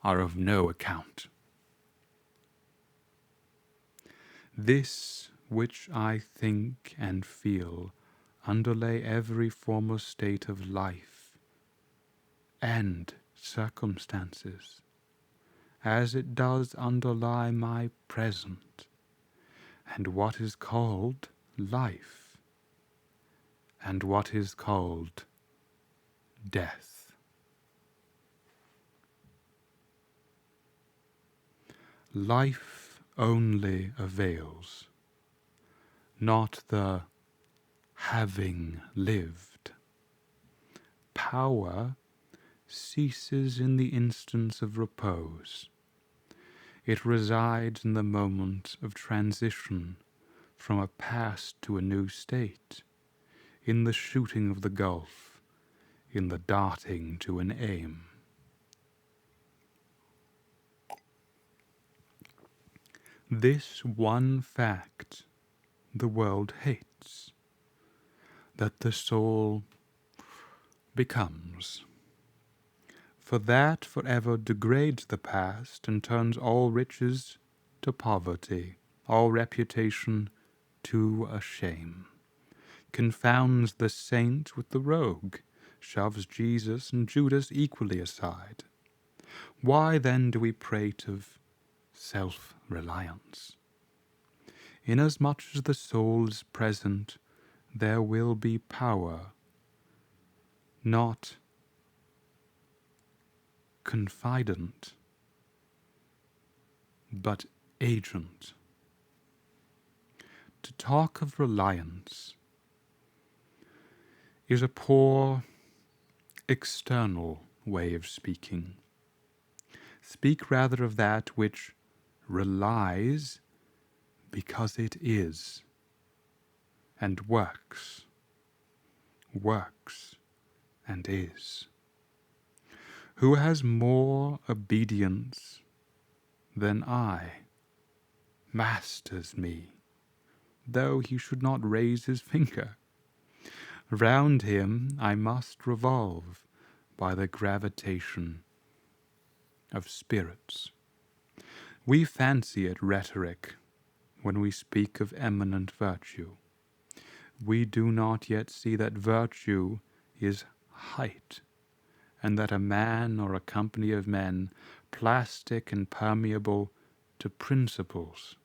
are of no account. This which I think and feel underlay every former state of life and circumstances, as it does underlie my present, and what is called life, and what is called death. Life only avails, not the having lived. Power ceases in the instance of repose. It resides in the moment of transition from a past to a new state, in the shooting of the gulf, in the darting to an aim. This one fact the world hates, that the soul becomes. For that forever degrades the past and turns all riches to poverty, all reputation to a shame, confounds the saint with the rogue, shoves Jesus and Judas equally aside. Why then do we prate of self-reliance? Inasmuch as the soul is present, there will be power, not confidant, but agent. To talk of reliance is a poor external way of speaking. Speak rather of that which relies because it is, and works and is. Who has more obedience than I masters me, though he should not raise his finger. Round him I must revolve by the gravitation of spirits. We fancy it rhetoric when we speak of eminent virtue. We do not yet see that virtue is height, and that a man or a company of men, plastic and permeable to principles,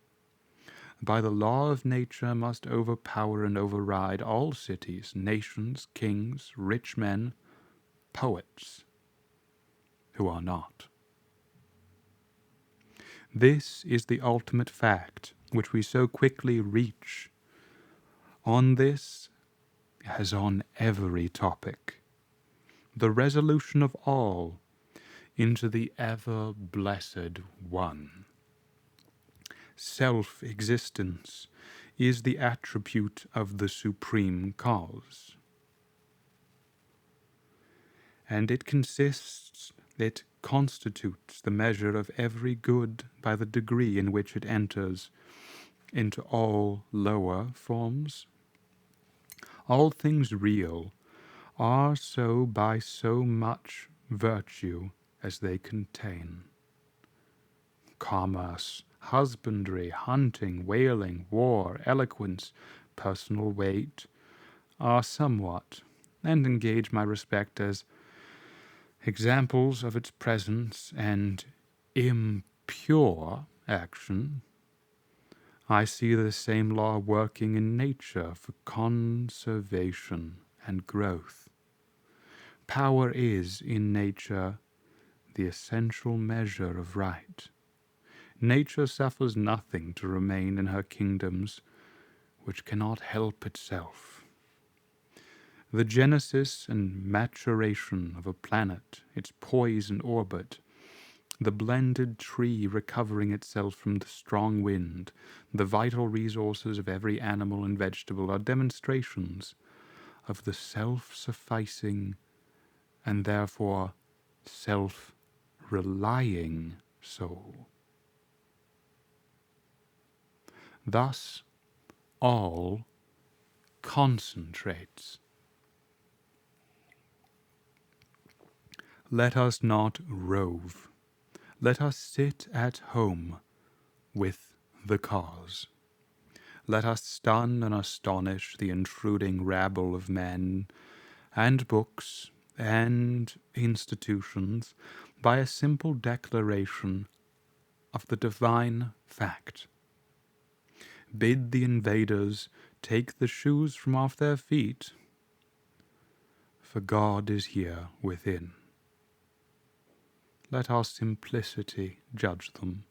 by the law of nature must overpower and override all cities, nations, kings, rich men, poets, who are not. This is the ultimate fact which we so quickly reach on this as on every topic, the resolution of all into the ever-blessed One. Self-existence is the attribute of the Supreme Cause, and it constitutes the measure of every good by the degree in which it enters into all lower forms. All things real are so by so much virtue as they contain. Commerce, husbandry, hunting, whaling, war, eloquence, personal weight, are somewhat, and engage my respect as examples of its presence and impure action. I see the same law working in nature for conservation and growth. Power is, in nature, the essential measure of right. Nature suffers nothing to remain in her kingdoms which cannot help itself. The genesis and maturation of a planet, its poise and orbit, the blended tree recovering itself from the strong wind, the vital resources of every animal and vegetable are demonstrations of the self-sufficing and therefore self-relying soul. Thus, all concentrates. Let us not rove. Let us sit at home with the cause. Let us stun and astonish the intruding rabble of men and books and institutions by a simple declaration of the divine fact. Bid the invaders take the shoes from off their feet, for God is here within. Let our simplicity judge them,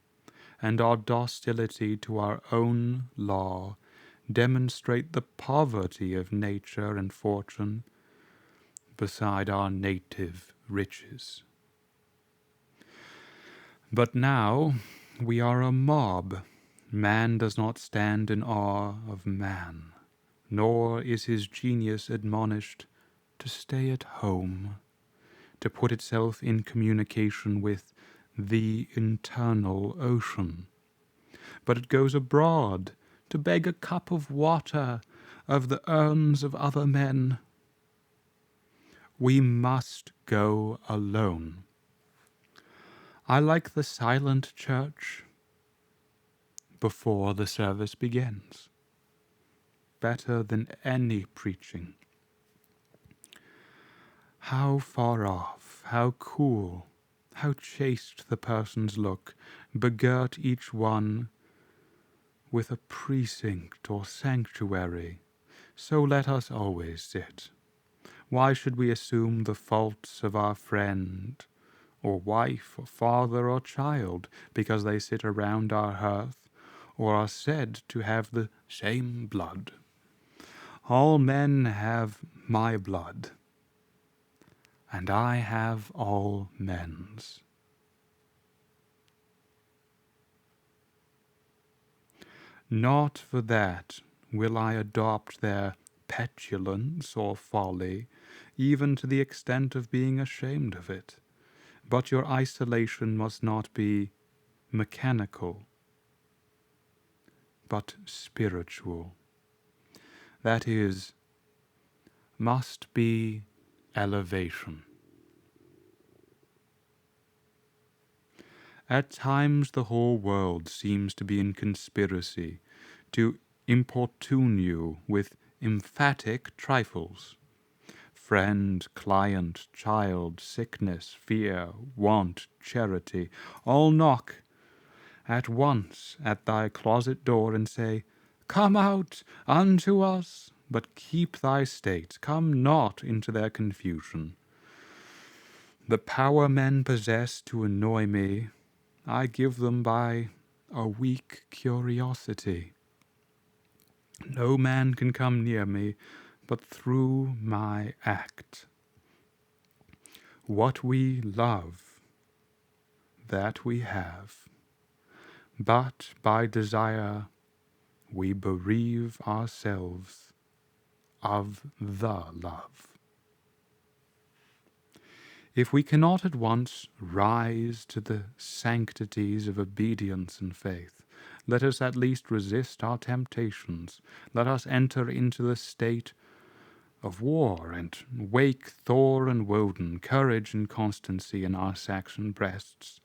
and our docility to our own law demonstrate the poverty of nature and fortune beside our native riches. But now we are a mob. Man does not stand in awe of man, nor is his genius admonished to stay at home, to put itself in communication with the internal ocean. But it goes abroad to beg a cup of water of the urns of other men. We must go alone. I like the silent church before the service begins, better than any preaching. How far off, how cool, how chaste the persons look, begirt each one with a precinct or sanctuary. So let us always sit. Why should we assume the faults of our friend, or wife, or father, or child, because they sit around our hearth, or are said to have the same blood? All men have my blood. and I have all men's. Not for that will I adopt their petulance or folly, even to the extent of being ashamed of it. But your isolation must not be mechanical, but spiritual. That is, must be elevation. At times the whole world seems to be in conspiracy to importune you with emphatic trifles. Friend, client, child, sickness, fear, want, charity, all knock at once at thy closet door and say, "Come out unto us, but keep thy state, come not into their confusion." The power men possess to annoy me, I give them by a weak curiosity. No man can come near me but through my act. What we love, that we have, but by desire we bereave ourselves of the love. If we cannot at once rise to the sanctities of obedience and faith, let us at least resist our temptations. Let us enter into the state of war and wake Thor and Woden, courage and constancy in our Saxon breasts.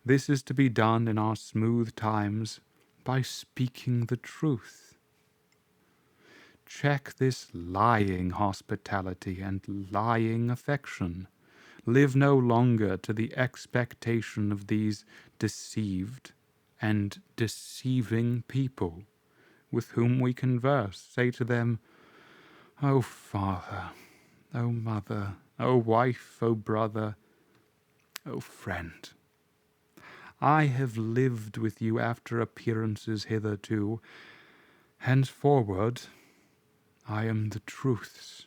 This is to be done in our smooth times by speaking the truth. Check this lying hospitality and lying affection. Live no longer to the expectation of these deceived and deceiving people with whom we converse. Say to them, "O father, O mother, O wife, O brother, O friend, I have lived with you after appearances hitherto. Henceforward I am the truth's.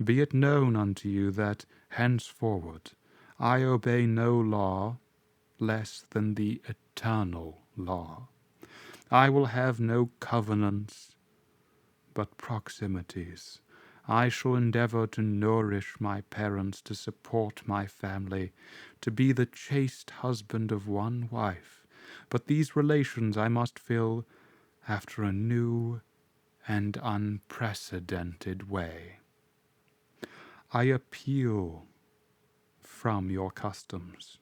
Be it known unto you that henceforward I obey no law less than the eternal law. I will have no covenants but proximities. I shall endeavor to nourish my parents, to support my family, to be the chaste husband of one wife. But these relations I must fill after a new and unprecedented way. I appeal from your customs.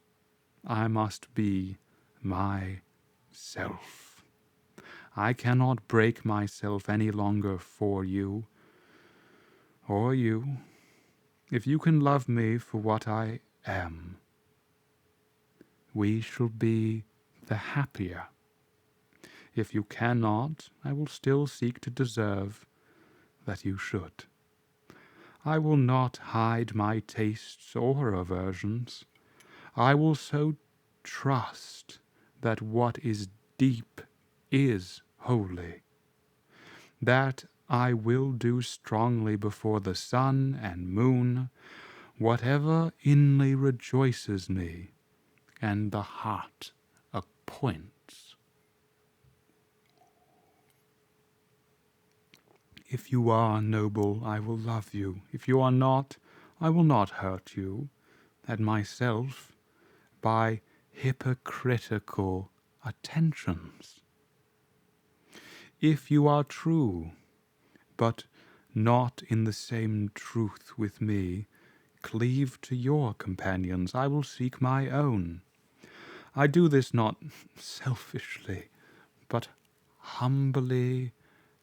I must be myself. I cannot break myself any longer for you or you. If you can love me for what I am, we shall be the happier. If you cannot, I will still seek to deserve that you should. I will not hide my tastes or aversions. I will so trust that what is deep is holy, that I will do strongly before the sun and moon whatever inly rejoices me and the heart appoints. If you are noble, I will love you. If you are not, I will not hurt you, and myself by hypocritical attentions. If you are true, but not in the same truth with me, cleave to your companions. I will seek my own. I do this not selfishly, but humbly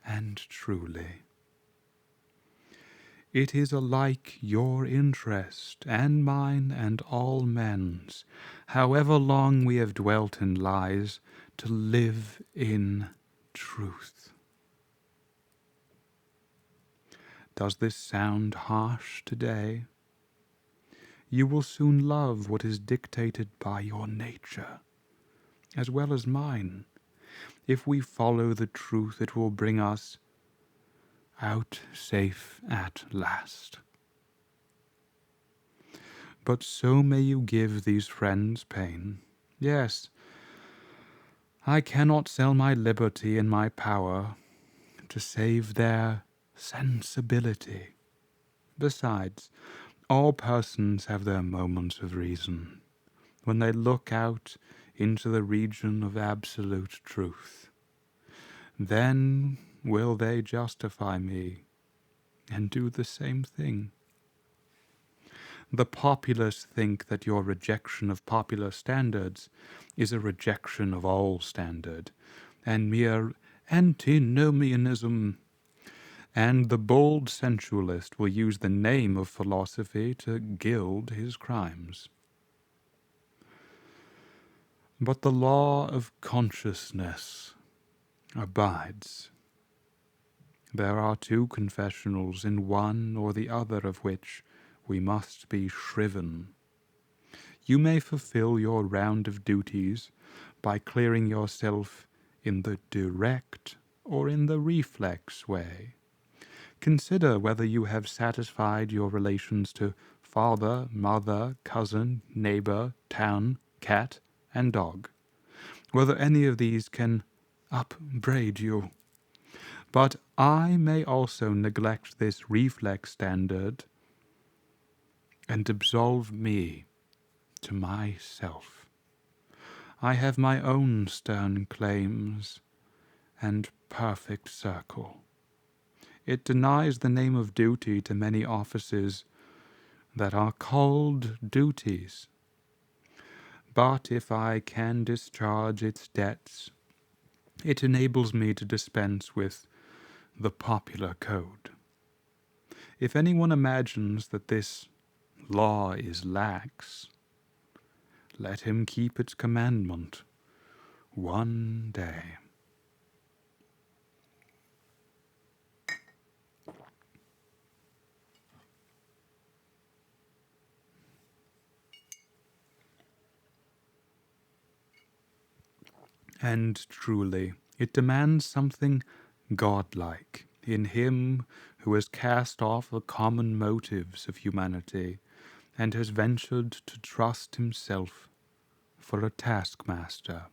and truly. It is alike your interest and mine and all men's, however long we have dwelt in lies, to live in truth. Does this sound harsh today? You will soon love what is dictated by your nature, as well as mine. If we follow the truth, it will bring us out safe at last. but so may you give these friends pain. Yes, I cannot sell my liberty and my power to save their sensibility. Besides, all persons have their moments of reason, when they look out into the region of absolute truth. Then will they justify me and do the same thing. The populace think that your rejection of popular standards is a rejection of all standard, and mere antinomianism, and the bold sensualist will use the name of philosophy to gild his crimes. But the law of consciousness abides. There are two confessionals, in one or the other of which we must be shriven. You may fulfill your round of duties by clearing yourself in the direct or in the reflex way. Consider whether you have satisfied your relations to father, mother, cousin, neighbor, town, cat, and dog. Whether any of these can upbraid you. But I may also neglect this reflex standard and absolve me to myself. I have my own stern claims and perfect circle. It denies the name of duty to many offices that are called duties. But if I can discharge its debts, it enables me to dispense with the popular code. If anyone imagines that this law is lax, let him keep its commandment one day. And truly, it demands something godlike in him who has cast off the common motives of humanity and has ventured to trust himself for a taskmaster.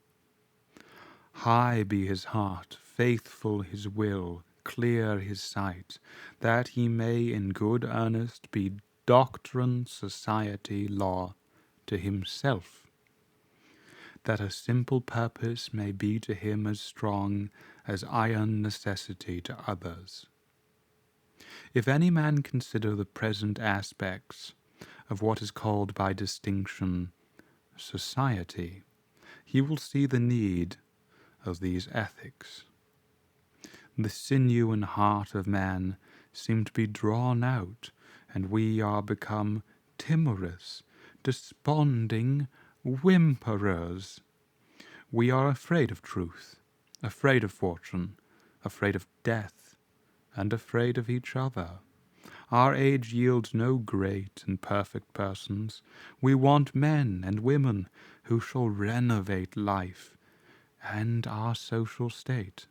High be his heart, faithful his will, clear his sight, that he may in good earnest be doctrine, society, law to himself, that a simple purpose may be to him as strong as iron necessity to others. If any man consider the present aspects of what is called by distinction society, he will see the need of these ethics. The sinew and heart of man seem to be drawn out, and we are become timorous, desponding whimperers. We are afraid of truth, afraid of fortune, afraid of death, and afraid of each other. Our age yields no great and perfect persons. We want men and women who shall renovate life and our social state.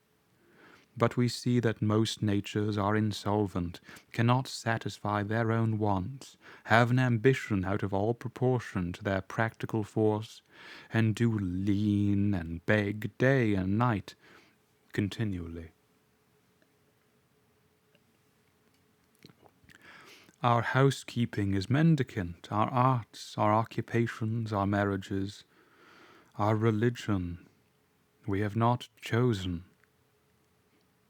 But we see that most natures are insolvent, cannot satisfy their own wants, have an ambition out of all proportion to their practical force, and do lean and beg day and night continually. Our housekeeping is mendicant, our arts, our occupations, our marriages, our religion we have not chosen,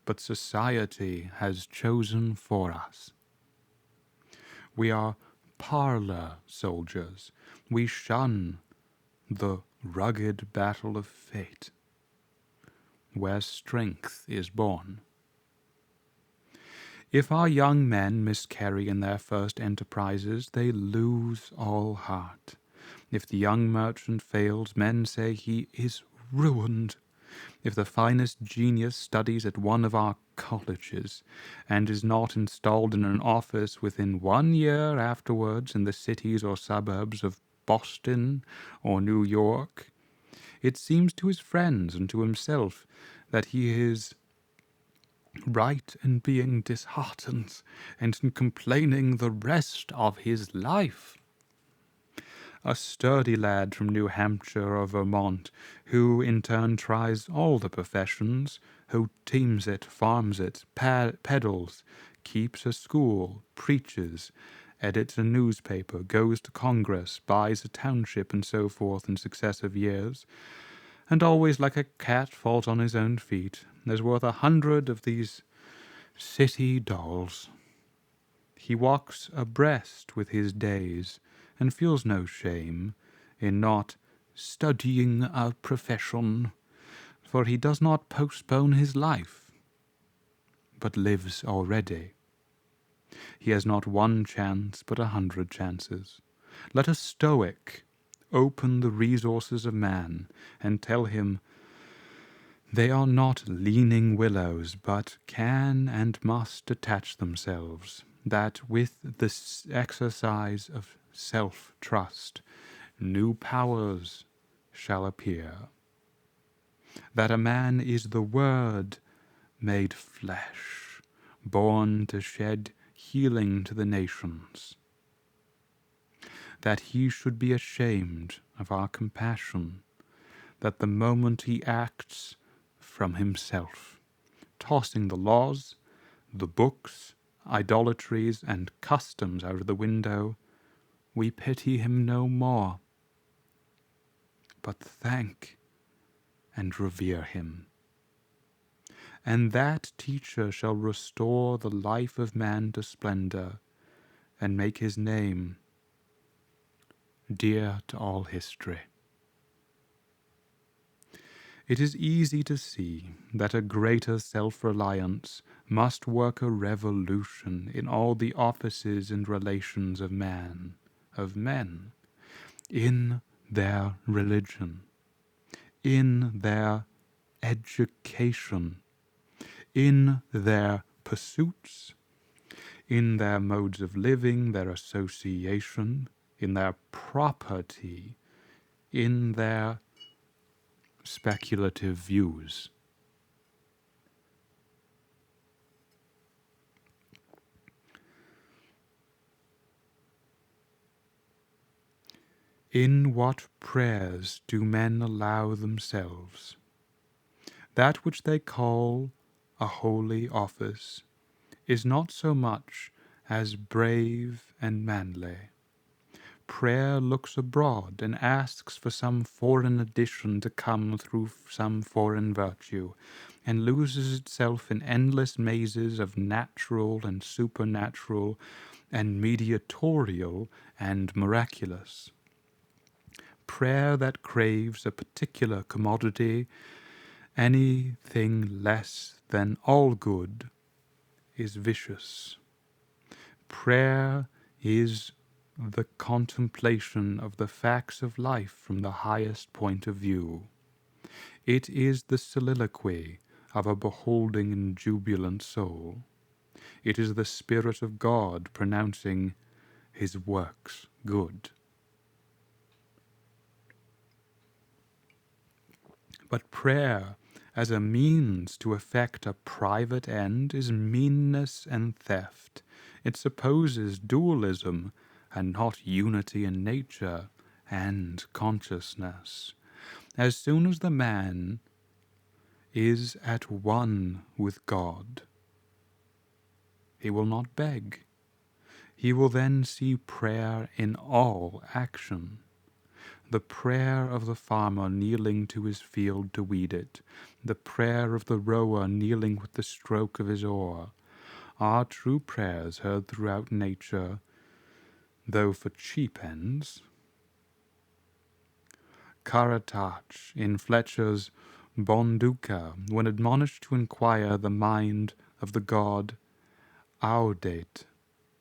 but society has chosen for us. We are parlor soldiers. We shun the rugged battle of fate, where strength is born. If our young men miscarry in their first enterprises, they lose all heart. If the young merchant fails, men say he is ruined. If the finest genius studies at one of our colleges, and is not installed in an office within 1 year afterwards in the cities or suburbs of Boston or New York, it seems to his friends and to himself that he is right in being disheartened and in complaining the rest of his life. a sturdy lad from New Hampshire or Vermont, who in turn tries all the professions, who teams it, farms it, peddles, keeps a school, preaches, edits a newspaper, goes to Congress, buys a township, and so forth in successive years, and always like a cat falls on his own feet, is worth 100 of these city dolls. He walks abreast with his days, and feels no shame in not studying a profession, for he does not postpone his life, but lives already. He has not one chance, but 100 chances. Let a Stoic open the resources of man, and tell him they are not leaning willows, but can and must attach themselves, that with the exercise of self-trust new powers shall appear, that a man is the Word made flesh, born to shed healing to the nations, that he should be ashamed of our compassion, that the moment he acts from himself, tossing the laws, the books, idolatries, and customs out of the window, we pity him no more, but thank and revere him. And that teacher shall restore the life of man to splendor, and make his name dear to all history. It is easy to see that a greater self-reliance must work a revolution in all the offices and relations of man, of men, in their religion, in their education, in their pursuits, in their modes of living, their association, in their property, in their speculative views. In what prayers do men allow themselves? That which they call a holy office is not so much as brave and manly. Prayer looks abroad and asks for some foreign addition to come through some foreign virtue, and loses itself in endless mazes of natural and supernatural and mediatorial and miraculous. Prayer that craves a particular commodity, anything less than all good, is vicious. Prayer is the contemplation of the facts of life from the highest point of view. It is the soliloquy of a beholding and jubilant soul. It is the Spirit of God pronouncing his works good. But prayer as a means to effect a private end is meanness and theft. It supposes dualism and not unity in nature and consciousness. As soon as the man is at one with God, he will not beg. He will then see prayer in all action. The prayer of the farmer kneeling to his field to weed it, the prayer of the rower kneeling with the stroke of his oar, are true prayers heard throughout nature, though for cheap ends. Caratach, in Fletcher's Bonduca, when admonished to inquire the mind of the god Audate,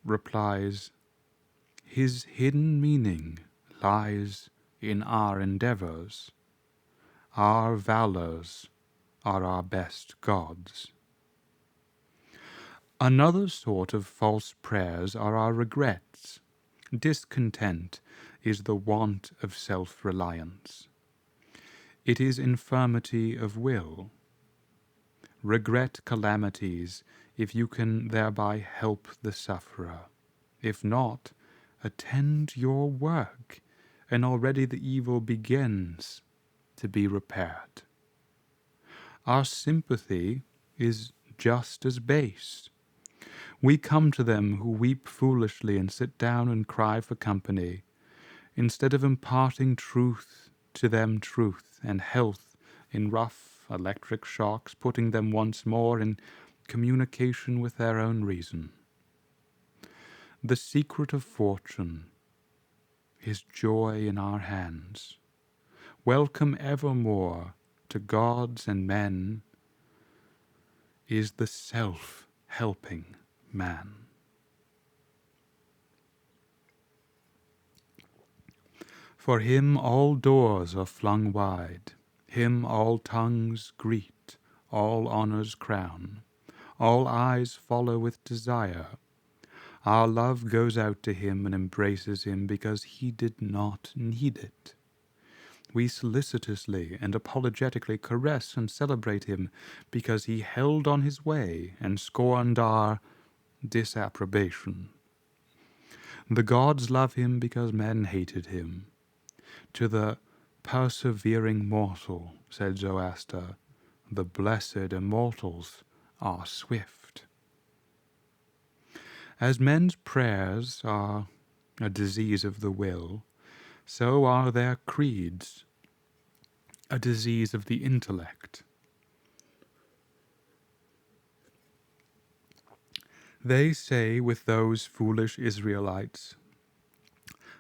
replies, his hidden meaning lies in our endeavors. Our valors are our best gods. Another sort of false prayers are our regrets. Discontent is the want of self-reliance. It is infirmity of will. Regret calamities if you can thereby help the sufferer. If not, attend your work, and already the evil begins to be repaired. Our sympathy is just as base. We come to them who weep foolishly and sit down and cry for company, instead of imparting truth to them, truth and health in rough electric shocks, putting them once more in communication with their own reason. The secret of fortune is joy in our hands. Welcome evermore to gods and men is the self-helping man. For him all doors are flung wide, him all tongues greet, all honors crown, all eyes follow with desire. Our love goes out to him and embraces him because he did not need it. We solicitously and apologetically caress and celebrate him because he held on his way and scorned our disapprobation. The gods love him because men hated him. To the persevering mortal, said Zoroaster, the blessed immortals are swift. As men's prayers are a disease of the will, so are their creeds a disease of the intellect. They say with those foolish Israelites,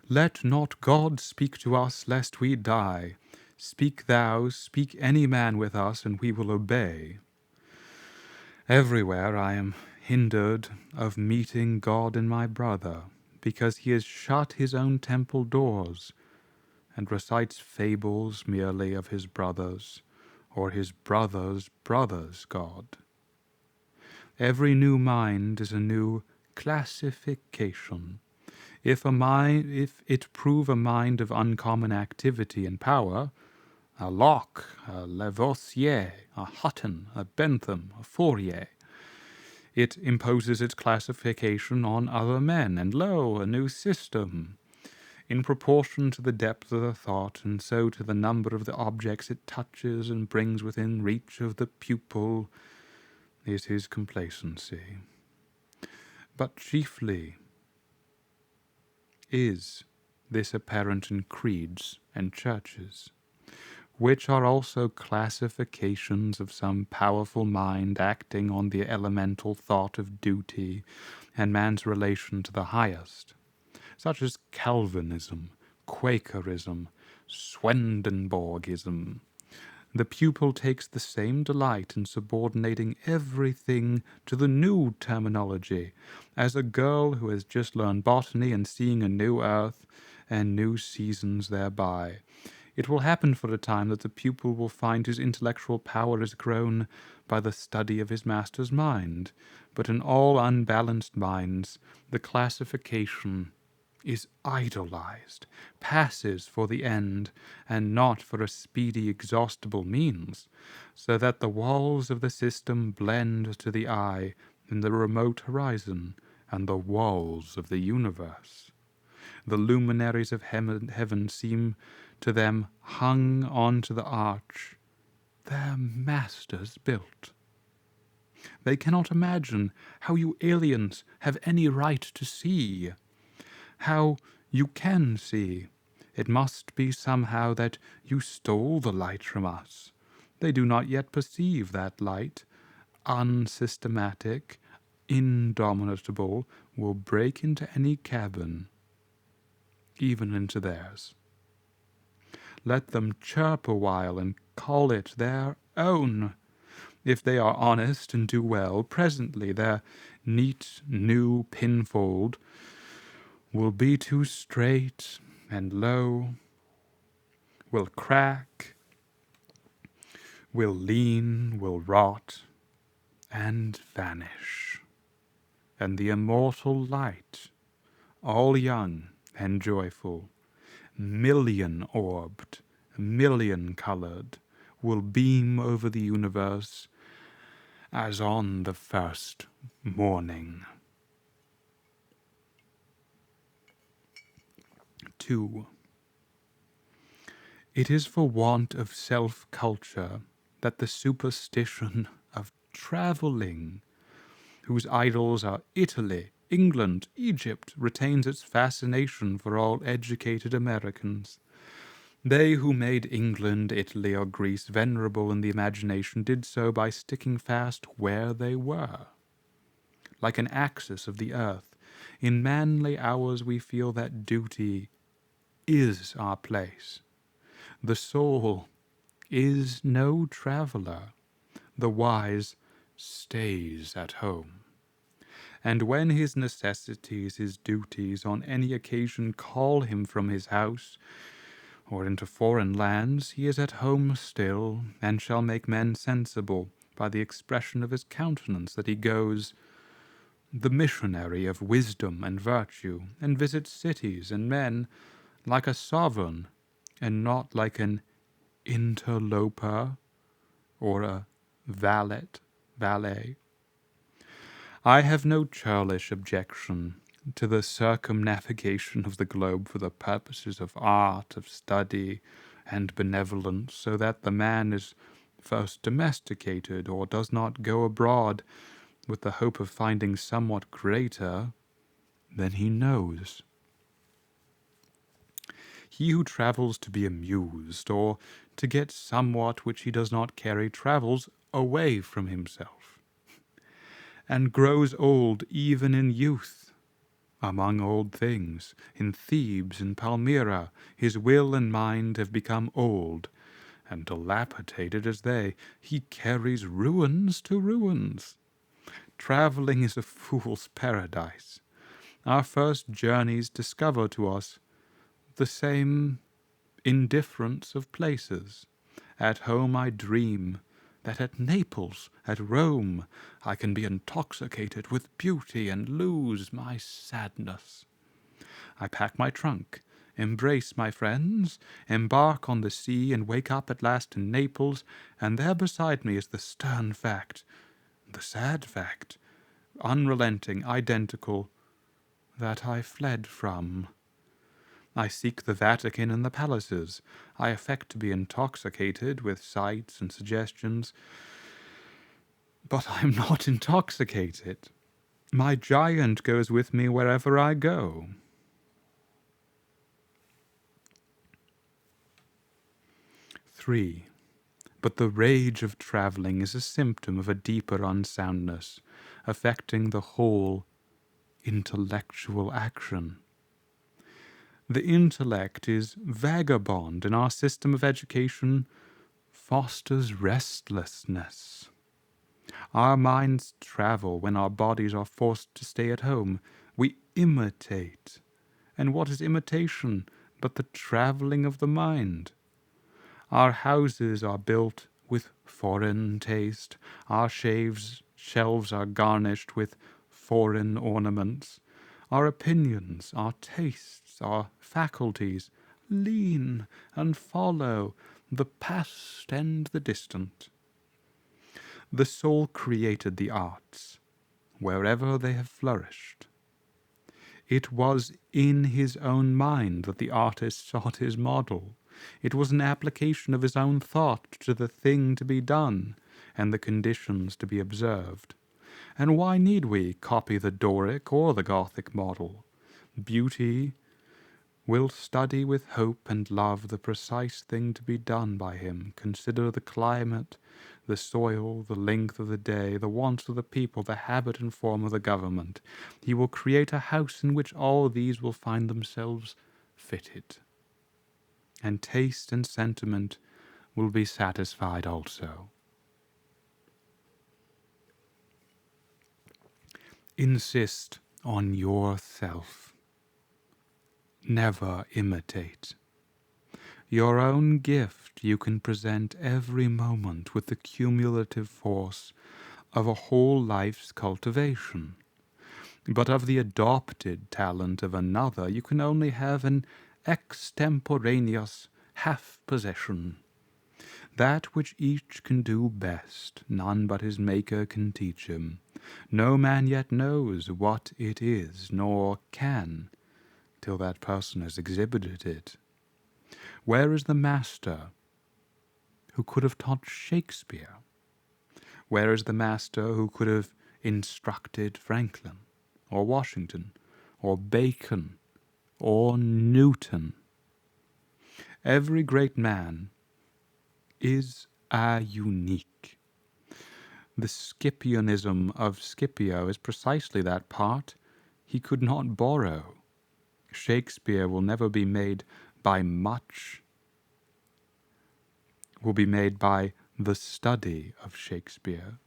"Let not God speak to us lest we die. Speak thou, speak any man with us, and we will obey." Everywhere I am hindered of meeting God in my brother, because he has shut his own temple doors, and recites fables merely of his brother's, or his brother's brother's God. Every new mind is a new classification. If it prove a mind of uncommon activity and power, a Locke, a Lavoisier, a Hutton, a Bentham, a Fourier, it imposes its classification on other men, and lo, a new system. In proportion to the depth of the thought, and so to the number of the objects it touches and brings within reach of the pupil, is his complacency. But chiefly is this apparent in creeds and churches, which are also classifications of some powerful mind acting on the elemental thought of duty and man's relation to the highest, such as Calvinism, Quakerism, Swedenborgism. The pupil takes the same delight in subordinating everything to the new terminology as a girl who has just learned botany and seeing a new earth and new seasons thereby. It will happen for a time that the pupil will find his intellectual power is grown by the study of his master's mind, but in all unbalanced minds the classification is idolized, passes for the end, and not for a speedy exhaustible means, so that the walls of the system blend to the eye in the remote horizon and the walls of the universe. The luminaries of heaven seem to them hung onto the arch their masters built. They cannot imagine how you aliens have any right to see, how you can see. It must be somehow that you stole the light from us. They do not yet perceive that light, unsystematic, indomitable, will break into any cabin, even into theirs. Let them chirp a while and call it their own. If they are honest and do well, presently their neat new pinfold will be too straight and low, will crack, will lean, will rot, and vanish. And the immortal light, all young and joyful, million-orbed, million-colored, will beam over the universe as on the first morning. 2. It is for want of self-culture that the superstition of travelling, whose idols are Italy, England, Egypt, retains its fascination for all educated Americans. They who made England, Italy, or Greece venerable in the imagination did so by sticking fast where they were. Like an axis of the earth, in manly hours we feel that duty is our place. The soul is no traveller. The wise stays at home. And when his necessities, his duties, on any occasion call him from his house, or into foreign lands, he is at home still, and shall make men sensible by the expression of his countenance that he goes the missionary of wisdom and virtue, and visits cities and men like a sovereign, and not like an interloper or a valet. I have no churlish objection to the circumnavigation of the globe for the purposes of art, of study, and benevolence, so that the man is first domesticated, or does not go abroad with the hope of finding somewhat greater than he knows. He who travels to be amused, or to get somewhat which he does not carry, travels away from himself, and grows old even in youth. Among old things, in Thebes and Palmyra, his will and mind have become old, and dilapidated as they. He carries ruins to ruins. Travelling is a fool's paradise. Our first journeys discover to us the same indifference of places. At home I dream that at Naples, at Rome, I can be intoxicated with beauty and lose my sadness. I pack my trunk, embrace my friends, embark on the sea, and wake up at last in Naples, and there beside me is the stern fact, the sad fact, unrelenting, identical, that I fled from. I seek the Vatican and the palaces. I affect to be intoxicated with sights and suggestions, but I am not intoxicated. My giant goes with me wherever I go. 3. But the rage of travelling is a symptom of a deeper unsoundness, affecting the whole intellectual action. The intellect is vagabond, and our system of education fosters restlessness. Our minds travel when our bodies are forced to stay at home. We imitate. And what is imitation but the travelling of the mind? Our houses are built with foreign taste. Our shelves are garnished with foreign ornaments. Our opinions, our tastes, our faculties lean and follow the past and the distant. The soul created the arts, wherever they have flourished. It was in his own mind that the artist sought his model. It was an application of his own thought to the thing to be done and the conditions to be observed. And why need we copy the Doric or the Gothic model? Beauty will study with hope and love the precise thing to be done by him, consider the climate, the soil, the length of the day, the wants of the people, the habit and form of the government. He will create a house in which all these will find themselves fitted. And taste and sentiment will be satisfied also. Insist on yourself. Never imitate. Your own gift you can present every moment with the cumulative force of a whole life's cultivation. But of the adopted talent of another you can only have an extemporaneous half-possession. That which each can do best, none but his Maker can teach him. No man yet knows what it is, nor can, till that person has exhibited it. Where is the master who could have taught Shakespeare? Where is the master who could have instructed Franklin, or Washington, or Bacon, or Newton? Every great man is a unique. The Scipianism of Scipio is precisely that part he could not borrow. Shakespeare will never be made by much, will be made by the study of Shakespeare.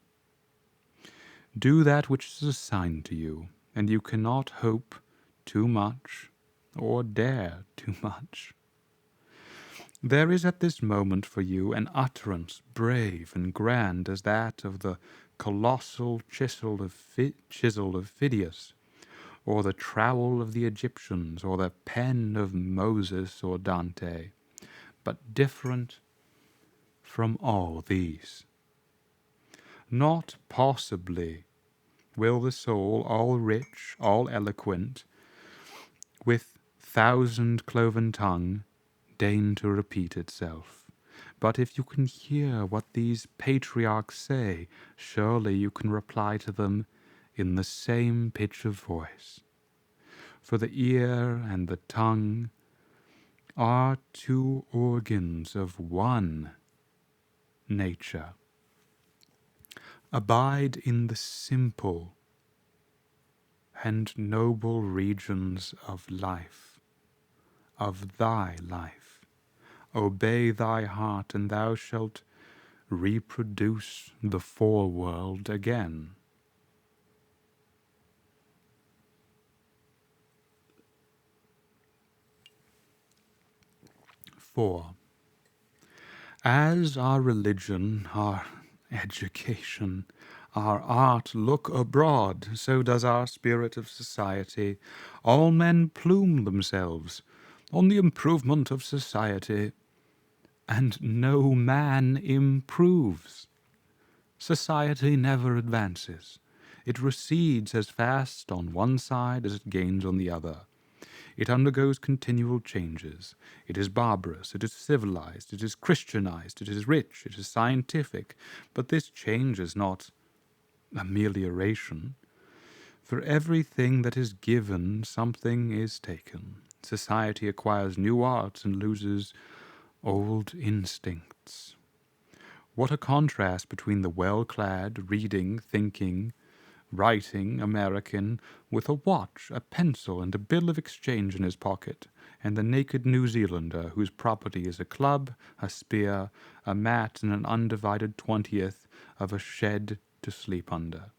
Do that which is assigned to you, and you cannot hope too much or dare too much. There is at this moment for you an utterance brave and grand as that of the colossal chisel of Phidias, or the trowel of the Egyptians, or the pen of Moses or Dante, but different from all these. Not possibly will the soul, all rich, all eloquent, with thousand cloven tongue, deign to repeat itself. But if you can hear what these patriarchs say, surely you can reply to them in the same pitch of voice. For the ear and the tongue are two organs of one nature. Abide in the simple and noble regions of life, of thy life. Obey thy heart, and thou shalt reproduce the foreworld again. 4. As our religion, our education, our art look abroad, so does our spirit of society. All men plume themselves on the improvement of society, and no man improves. Society never advances. It recedes as fast on one side as it gains on the other. It undergoes continual changes. It is barbarous, it is civilized, it is Christianized, it is rich, it is scientific. But this change is not amelioration. For everything that is given, something is taken. Society acquires new arts and loses old instincts. What a contrast between the well-clad, reading, thinking, writing American with a watch, a pencil, and a bill of exchange in his pocket, and the naked New Zealander whose property is a club, a spear, a mat, and an undivided 20th of a shed to sleep under.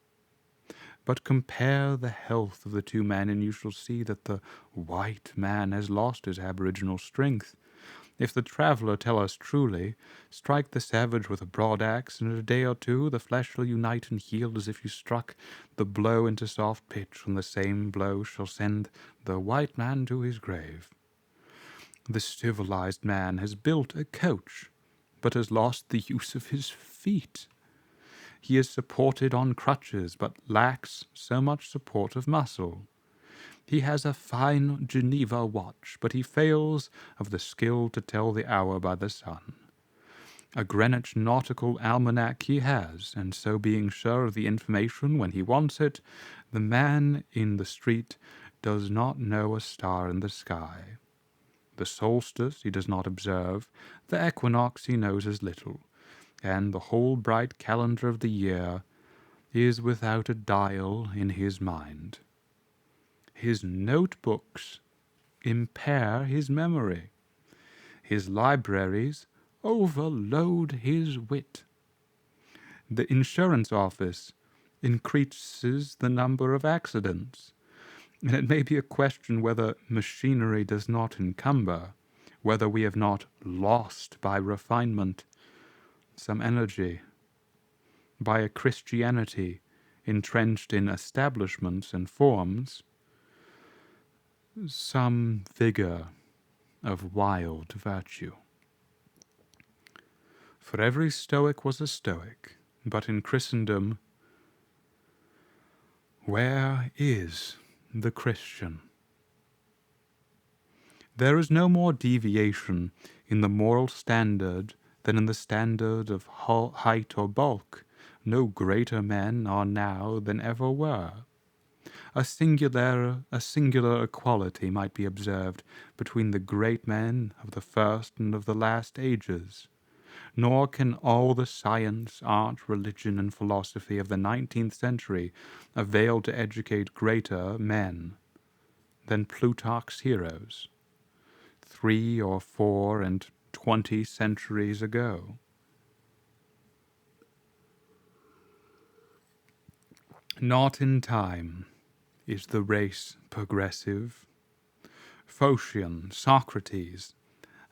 But compare the health of the two men, and you shall see that the white man has lost his aboriginal strength. If the traveller tell us truly, strike the savage with a broad axe, and in a day or two the flesh shall unite and heal as if you struck the blow into soft pitch, and the same blow shall send the white man to his grave. The civilized man has built a coach, but has lost the use of his feet. He is supported on crutches, but lacks so much support of muscle. He has a fine Geneva watch, but he fails of the skill to tell the hour by the sun. A Greenwich nautical almanac he has, and so being sure of the information when he wants it, the man in the street does not know a star in the sky. The solstice he does not observe, the equinox he knows as little, and the whole bright calendar of the year is without a dial in his mind. His notebooks impair his memory. His libraries overload his wit. The insurance office increases the number of accidents, and it may be a question whether machinery does not encumber, whether we have not lost by refinement some energy, by a Christianity entrenched in establishments and forms, some vigor of wild virtue. For every Stoic was a Stoic, but in Christendom, where is the Christian? There is no more deviation in the moral standard than in the standard of height or bulk. No greater men are now than ever were. A singular equality might be observed between the great men of the first and of the last ages. Nor can all the science, art, religion, and philosophy of the 19th century avail to educate greater men than Plutarch's heroes 3 or 4 and 20 centuries ago. Not in time is the race progressive. Phocion, Socrates,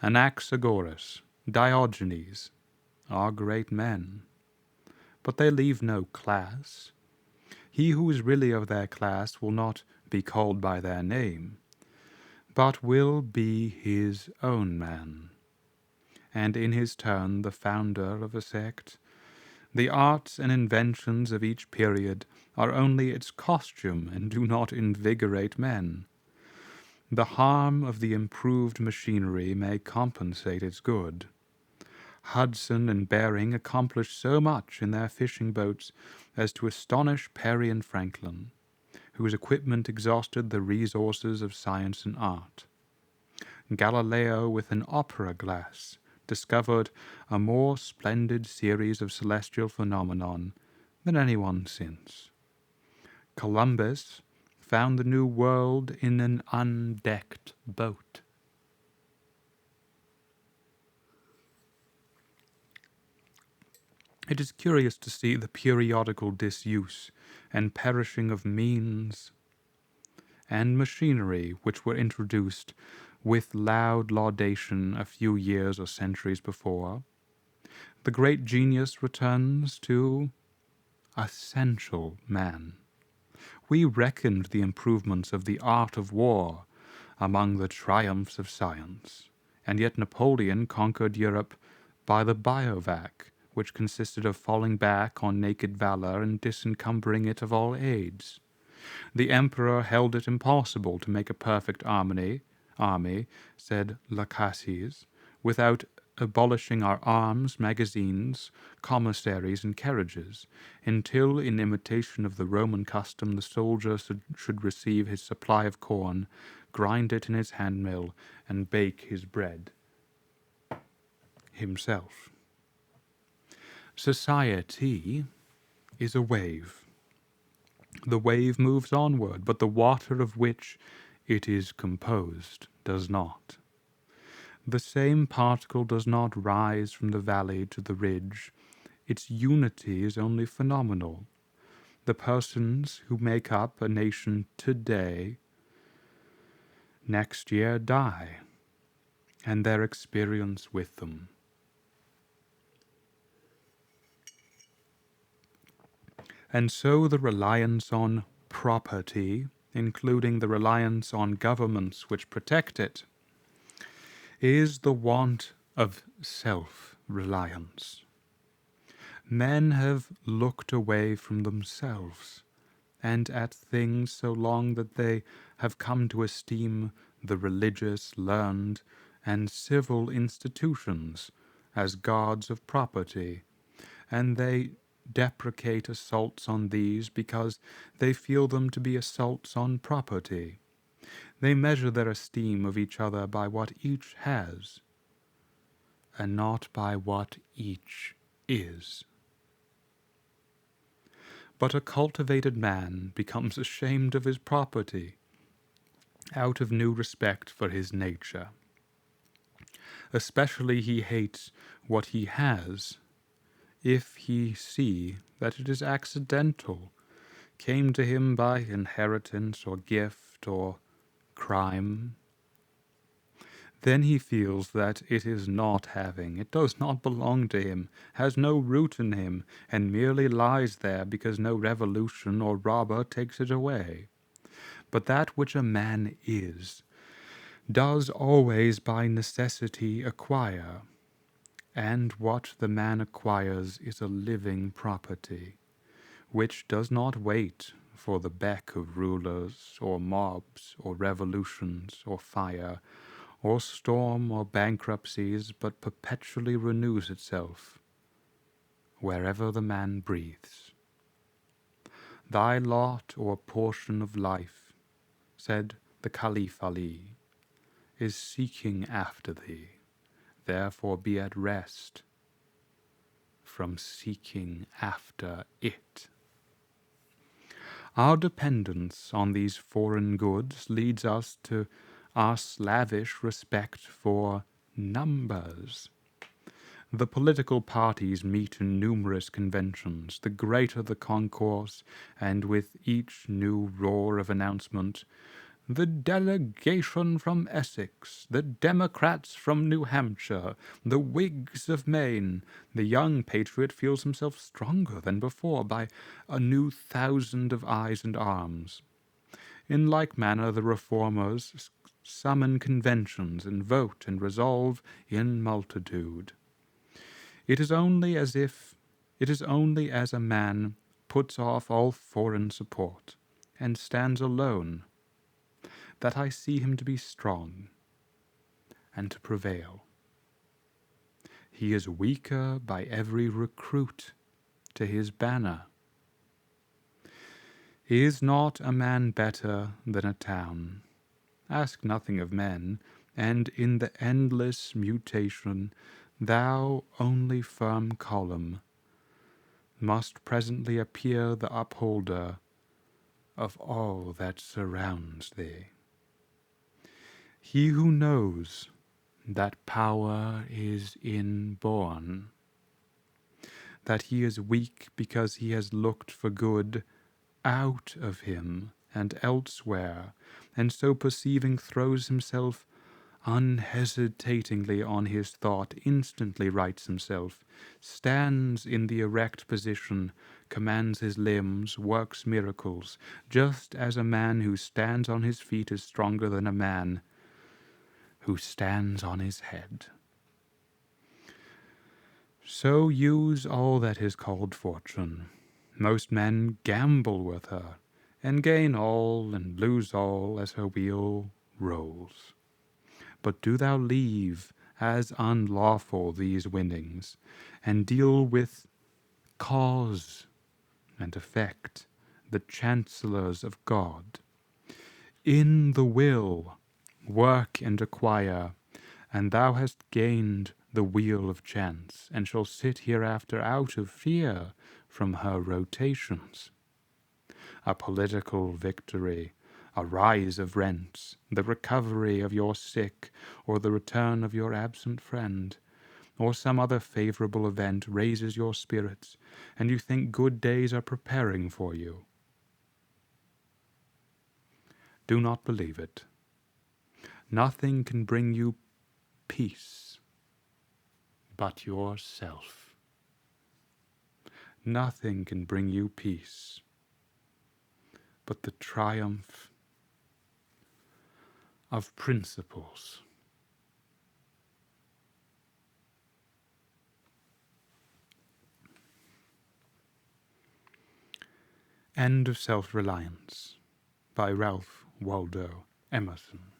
Anaxagoras, Diogenes are great men, but they leave no class. He who is really of their class will not be called by their name, but will be his own man, and in his turn the founder of a sect. The arts and inventions of each period are only its costume and do not invigorate men. The harm of the improved machinery may compensate its good. Hudson and Bering accomplished so much in their fishing boats as to astonish Perry and Franklin, whose equipment exhausted the resources of science and art. Galileo, with an opera glass, discovered a more splendid series of celestial phenomenon than anyone since. Columbus found the New World in an undecked boat. It is curious to see the periodical disuse and perishing of means and machinery which were introduced with loud laudation a few years or centuries before. The great genius returns to essential man. We reckoned the improvements of the art of war among the triumphs of science, and yet Napoleon conquered Europe by the bivouac, which consisted of falling back on naked valor and disencumbering it of all aids. The emperor held it impossible to make a perfect army, said Lacassius, without abolishing our arms, magazines, commissaries, and carriages, until, in imitation of the Roman custom, the soldier should receive his supply of corn, grind it in his handmill, and bake his bread himself. Society is a wave. The wave moves onward, but the water of which it is composed does not. The same particle does not rise from the valley to the ridge. Its unity is only phenomenal. The persons who make up a nation today, next year die, and their experience with them. And so the reliance on property, including the reliance on governments which protect it, is the want of self-reliance. Men have looked away from themselves and at things so long that they have come to esteem the religious, learned, and civil institutions as gods of property, and they deprecate assaults on these because they feel them to be assaults on property. They measure their esteem of each other by what each has, and not by what each is. But a cultivated man becomes ashamed of his property, out of new respect for his nature. Especially he hates what he has, if he see that it is accidental, came to him by inheritance or gift or crime. Then he feels that it is not having, it does not belong to him, has no root in him, and merely lies there because no revolution or robber takes it away. But that which a man is, does always by necessity acquire, and what the man acquires is a living property, which does not wait for the beck of rulers, or mobs, or revolutions, or fire, or storm or bankruptcies, but perpetually renews itself wherever the man breathes. Thy lot or portion of life, said the Caliph Ali, is seeking after thee. Therefore be at rest from seeking after it. Our dependence on these foreign goods leads us to our slavish respect for numbers. The political parties meet in numerous conventions. The greater the concourse, and with each new roar of announcement, the delegation from Essex, the Democrats from New Hampshire, the Whigs of Maine, the young patriot feels himself stronger than before by a new thousand of eyes and arms. In like manner the reformers summon conventions and vote and resolve in multitude. It is only as a man puts off all foreign support and stands alone that I see him to be strong and to prevail. He is weaker by every recruit to his banner. Is not a man better than a town? Ask nothing of men, and in the endless mutation, thou only firm column, must presently appear the upholder of all that surrounds thee. He who knows that power is inborn, that he is weak because he has looked for good out of him and elsewhere, and so perceiving throws himself unhesitatingly on his thought, instantly rights himself, stands in the erect position, commands his limbs, works miracles, just as a man who stands on his feet is stronger than a man who stands on his head. So use all that is called fortune. Most men gamble with her, and gain all and lose all as her wheel rolls. But do thou leave as unlawful these winnings, and deal with cause and effect, the chancellors of God. In the will, work and acquire, and thou hast gained the wheel of chance, and shall sit hereafter out of fear from her rotations. A political victory, a rise of rents, the recovery of your sick, or the return of your absent friend, or some other favorable event raises your spirits, and you think good days are preparing for you. Do not believe it. Nothing can bring you peace but yourself. Nothing can bring you peace but the triumph of principles. End of Self-Reliance by Ralph Waldo Emerson.